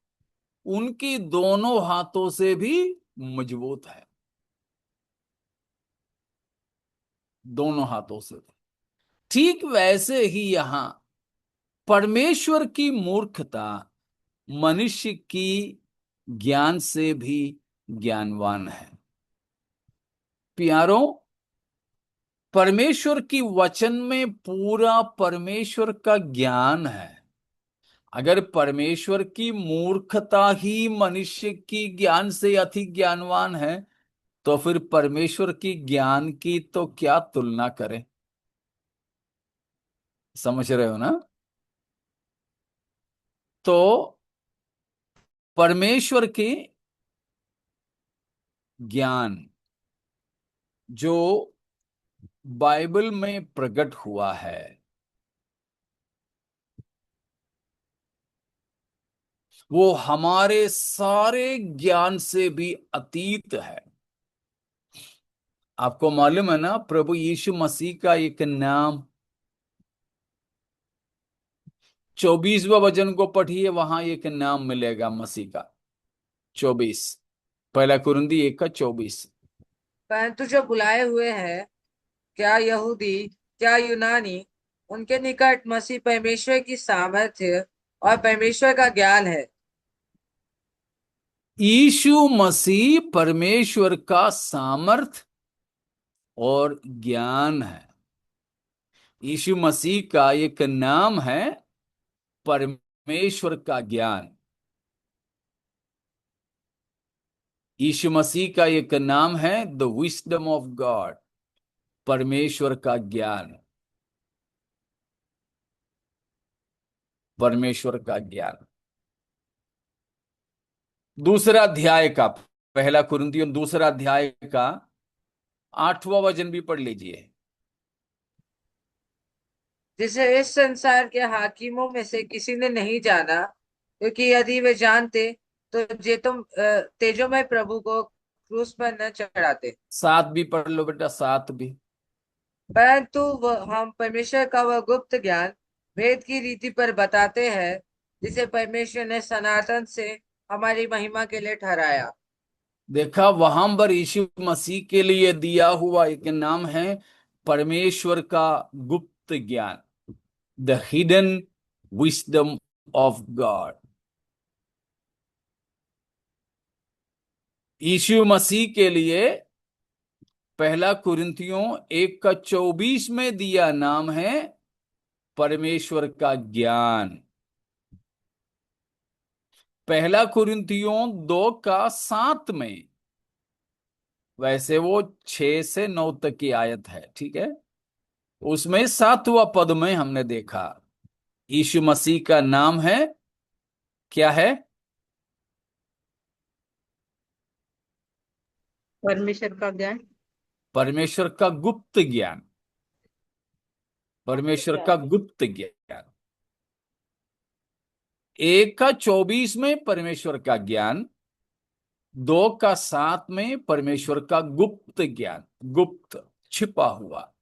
उनकी दोनों हाथों से भी मजबूत है, दोनों हाथों से। ठीक वैसे ही यहां परमेश्वर की मूर्खता मनुष्य की ज्ञान से भी ज्ञानवान है। प्यारों, परमेश्वर की वचन में पूरा परमेश्वर का ज्ञान है। अगर परमेश्वर की मूर्खता ही मनुष्य की ज्ञान से अधिक ज्ञानवान है, तो फिर परमेश्वर की ज्ञान की तो क्या तुलना करें। समझ रहे हो ना? तो परमेश्वर की ज्ञान जो बाइबल में प्रकट हुआ है, वो हमारे सारे ज्ञान से भी अतीत है। आपको मालूम है ना, प्रभु यीशु मसीह का एक नाम, 24वें वचन को पढ़िए, वहां एक नाम मिलेगा मसीह का, 24, पहला कुरिन्दी 1 का 24। परंतु जो बुलाए हुए हैं, क्या यहूदी क्या यूनानी, उनके निकट मसीह परमेश्वर की सामर्थ्य और परमेश्वर का ज्ञान है। यीशु मसीह परमेश्वर का सामर्थ और ज्ञान है। यीशु मसीह का एक नाम है परमेश्वर का ज्ञान। यीशु मसीह का एक नाम है द विजडम ऑफ गॉड, परमेश्वर का ज्ञान, परमेश्वर का ज्ञान। दूसरा अध्याय का, पहला कुरिन्थियों दूसरा अध्याय का 8वां वचन भी पढ़ लीजिए। जिसे इस संसार के हाकिमों में से किसी ने नहीं जाना, क्योंकि यदि वे जानते तो जे तुम तेजोमय प्रभु को क्रूस पर न चढ़ाते। 7 भी पढ़ लो बेटा, 7 भी। परंतु हम परमेश्वर का वह गुप्त ज्ञान वेद की रीति पर बताते हैं, जिसे परमेश्वर ने सनातन से हमारी महिमा के लिए ठहराया। देखा, वहां पर यीशु मसीह के लिए दिया हुआ एक नाम है परमेश्वर का गुप्त ज्ञान, the hidden wisdom of God. Yeshu Masih के लिए पहला कुरिन्थियों 1 का 24 में दिया नाम है परमेश्वर का ज्ञान। पहला कुरिन्थियों 2 का 7 में, वैसे वो 6 से 9 तक की आयत है, ठीक है, उसमें 7वां पद में हमने देखा यीशु मसीह का नाम है, क्या है? परमेश्वर का ज्ञान। परमेश्वर का गुप्त ज्ञान, परमेश्वर का गुप्त ज्ञान। 1 का 24 में परमेश्वर का ज्ञान, 2 का 7 में परमेश्वर का गुप्त ज्ञान, गुप्त, छिपा हुआ,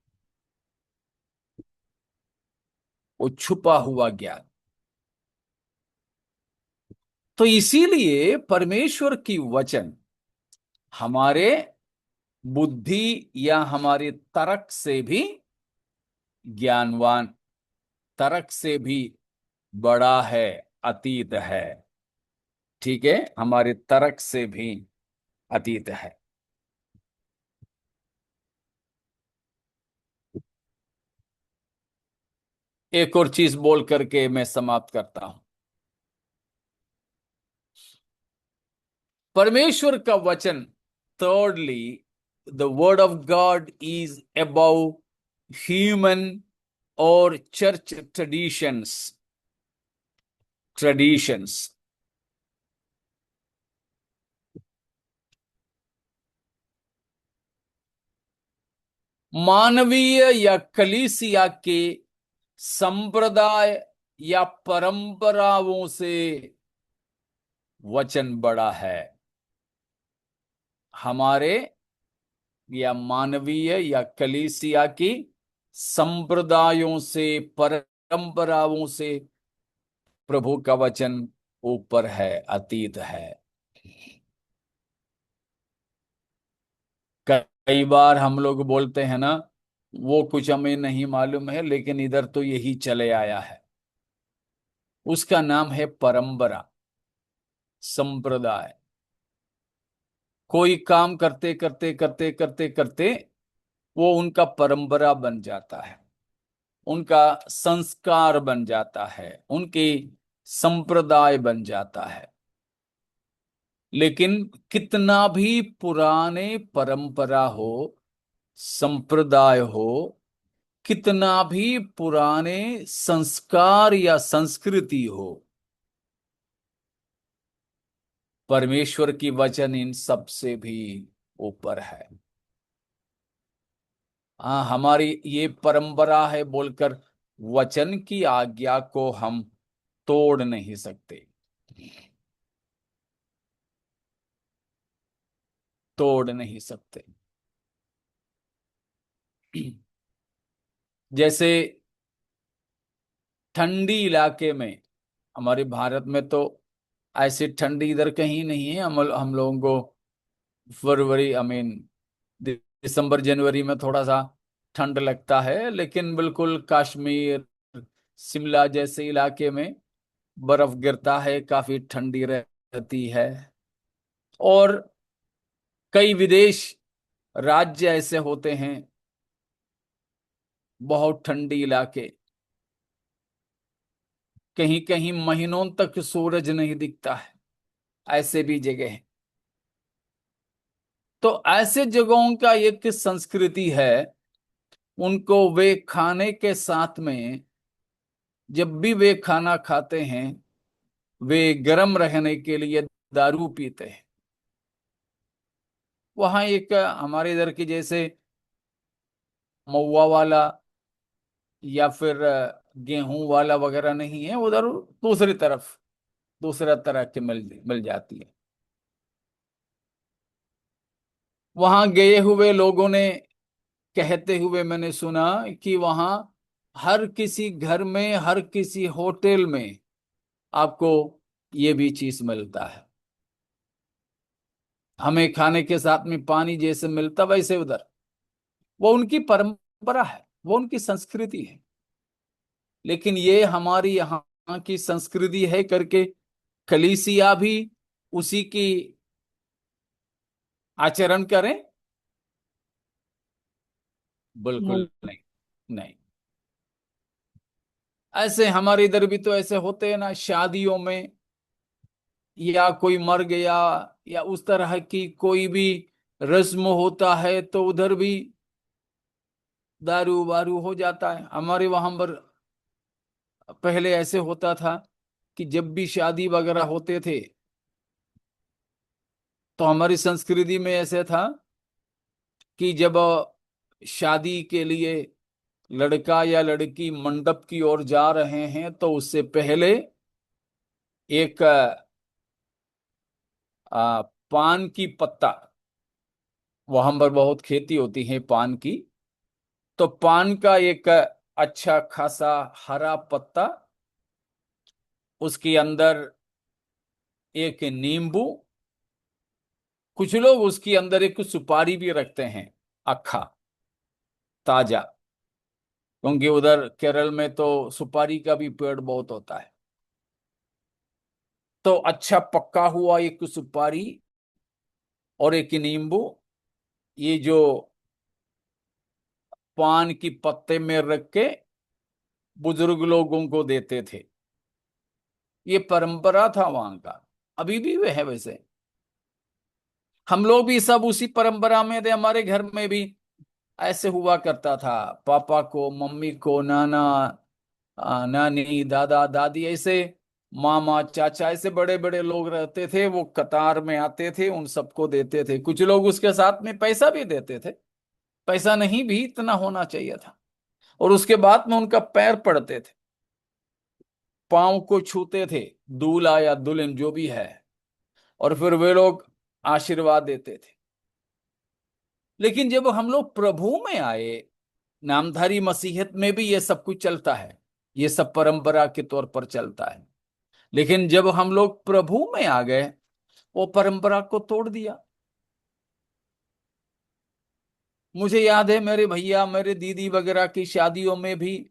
वो छुपा हुआ ज्ञान। तो इसीलिए परमेश्वर की वचन हमारे बुद्धि या हमारे तर्क से भी ज्ञानवान, तर्क से भी बड़ा है, अतीत है। ठीक है, हमारे तर्क से भी अतीत है। एक और चीज बोल करके मैं समाप्त करता हूं। परमेश्वर का वचन, thirdly, the word of God is above human or church traditions. मानवीय या कलीसिया के संप्रदाय या परंपराओं से वचन बड़ा है। हमारे या मानवीय या कलीसिया की संप्रदायों से, परंपराओं से प्रभु का वचन ऊपर है, अतीत है। कई बार हम लोग बोलते हैं ना, वो कुछ हमें नहीं मालूम है, लेकिन इधर तो यही चले आया है। उसका नाम है परंपरा, संप्रदाय। कोई काम करते करते करते करते करते वो उनका परंपरा बन जाता है, उनका संस्कार बन जाता है, उनकी संप्रदाय बन जाता है। लेकिन कितना भी पुराने परंपरा हो, संप्रदाय हो, कितना भी पुराने संस्कार या संस्कृति हो, परमेश्वर की वचन इन सब से भी ऊपर है। हाँ, हमारी ये परंपरा है बोलकर वचन की आज्ञा को हम तोड़ नहीं सकते, तोड़ नहीं सकते। जैसे ठंडी इलाके में, हमारे भारत में तो ऐसी ठंडी इधर कहीं नहीं है। हम लोगों को फरवरी, आई मीन दिसंबर जनवरी में थोड़ा सा ठंड लगता है, लेकिन बिल्कुल कश्मीर, शिमला जैसे इलाके में बर्फ गिरता है, काफी ठंडी रहती है। और कई विदेश राज्य ऐसे होते हैं, बहुत ठंडी इलाके, कहीं कहीं महीनों तक सूरज नहीं दिखता है, ऐसे भी जगह है। तो ऐसे जगहों का एक संस्कृति है, उनको वे खाने के साथ में, जब भी वे खाना खाते हैं, वे गर्म रहने के लिए दारू पीते हैं। वहां एक हमारे इधर की जैसे महुआ वाला या फिर गेहूं वाला वगैरह नहीं है, उधर दूसरी तरफ दूसरा तरह के मिल मिल जाती है। वहां गए हुए लोगों ने कहते हुए मैंने सुना कि वहां हर किसी घर में, हर किसी होटल में आपको ये भी चीज मिलता है। हमें खाने के साथ में पानी जैसे मिलता, वैसे उधर वो उनकी परंपरा है, वो उनकी संस्कृति है। लेकिन ये हमारी यहाँ की संस्कृति है करके कलीसिया भी उसी की आचरण करें? बिल्कुल नहीं, नहीं। ऐसे हमारे इधर भी तो ऐसे होते हैं ना, शादियों में या कोई मर गया या उस तरह की कोई भी रस्म होता है, तो उधर भी दारू वारू हो जाता है। हमारे वहां पर पहले ऐसे होता था कि जब भी शादी वगैरह होते थे, तो हमारी संस्कृति में ऐसे था कि जब शादी के लिए लड़का या लड़की मंडप की ओर जा रहे हैं, तो उससे पहले एक पान की पत्ता, वहां पर बहुत खेती होती है पान की, तो पान का एक अच्छा खासा हरा पत्ता, उसके अंदर एक नींबू, कुछ लोग उसके अंदर एक सुपारी भी रखते हैं, अखा ताजा, क्योंकि उधर केरल में तो सुपारी का भी पेड़ बहुत होता है। तो अच्छा पक्का हुआ एक सुपारी और एक नींबू, ये जो पान की पत्ते में रख के बुजुर्ग लोगों को देते थे। ये परंपरा था वहां का, अभी भी वह है वैसे। हम लोग भी सब उसी परंपरा में थे। हमारे घर में भी ऐसे हुआ करता था। पापा को, मम्मी को, नाना, नानी, दादा, दादी, ऐसे मामा, चाचा, ऐसे बड़े बड़े लोग रहते थे। वो कतार में आते थे, उन सबको देते थे। कुछ लोग उसके साथ में पैसा भी देते थे। पैसा नहीं भी इतना होना चाहिए था। और उसके बाद में उनका पैर पड़ते थे, पांव को छूते थे, दूल्हा या दुल्हन जो भी है, और फिर वे लोग आशीर्वाद देते थे। लेकिन जब हम लोग प्रभु में आए, नामधारी मसीहत में भी ये सब कुछ चलता है, ये सब परंपरा के तौर पर चलता है। लेकिन जब हम लोग प्रभु में आ गए, वो परंपरा को तोड़ दिया। मुझे याद है मेरे भैया, मेरे दीदी वगैरह की शादियों में भी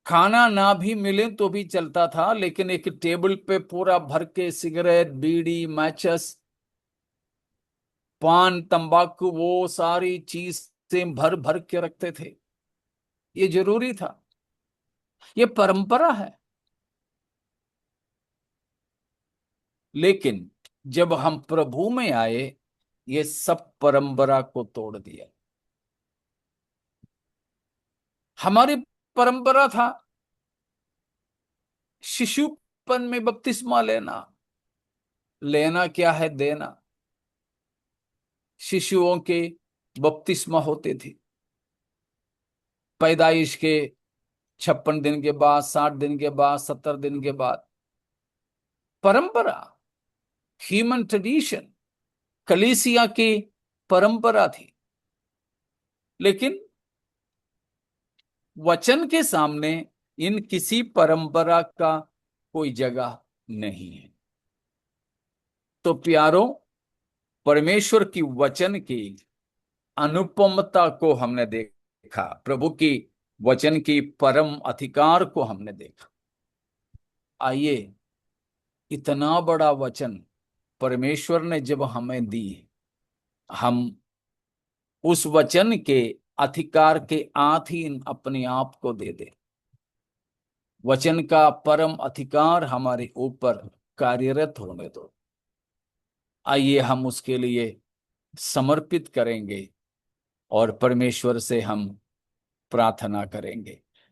खाना ना भी मिले तो भी चलता था, लेकिन एक टेबल पे पूरा भर के सिगरेट, बीड़ी, मैचस, पान, तंबाकू, वो सारी चीज से भर भर के रखते थे। ये जरूरी था, ये परंपरा है। लेकिन जब हम प्रभु में आए, ये सब परंपरा को तोड़ दिया। हमारी परंपरा था शिशुपन में बपतिस्मा लेना। लेना क्या है, देना। शिशुओं के बपतिस्मा होते थे पैदाइश के 56 दिन के बाद, 60 दिन के बाद, 70 दिन के बाद। परंपरा, ह्यूमन ट्रेडिशन, कलीसिया की परंपरा थी। लेकिन वचन के सामने इन किसी परंपरा का कोई जगह नहीं है। तो प्यारो, परमेश्वर की वचन की अनुपमता को हमने देखा, प्रभु की वचन की परम अधिकार को हमने देखा। आइए, इतना बड़ा वचन परमेश्वर ने जब हमें दी, हम उस वचन के अधिकार के अधीन अपने आप को दे दे। वचन का परम अधिकार हमारे ऊपर कार्यरत होने दो। आइए हम उसके लिए समर्पित करेंगे और परमेश्वर से हम प्रार्थना करेंगे।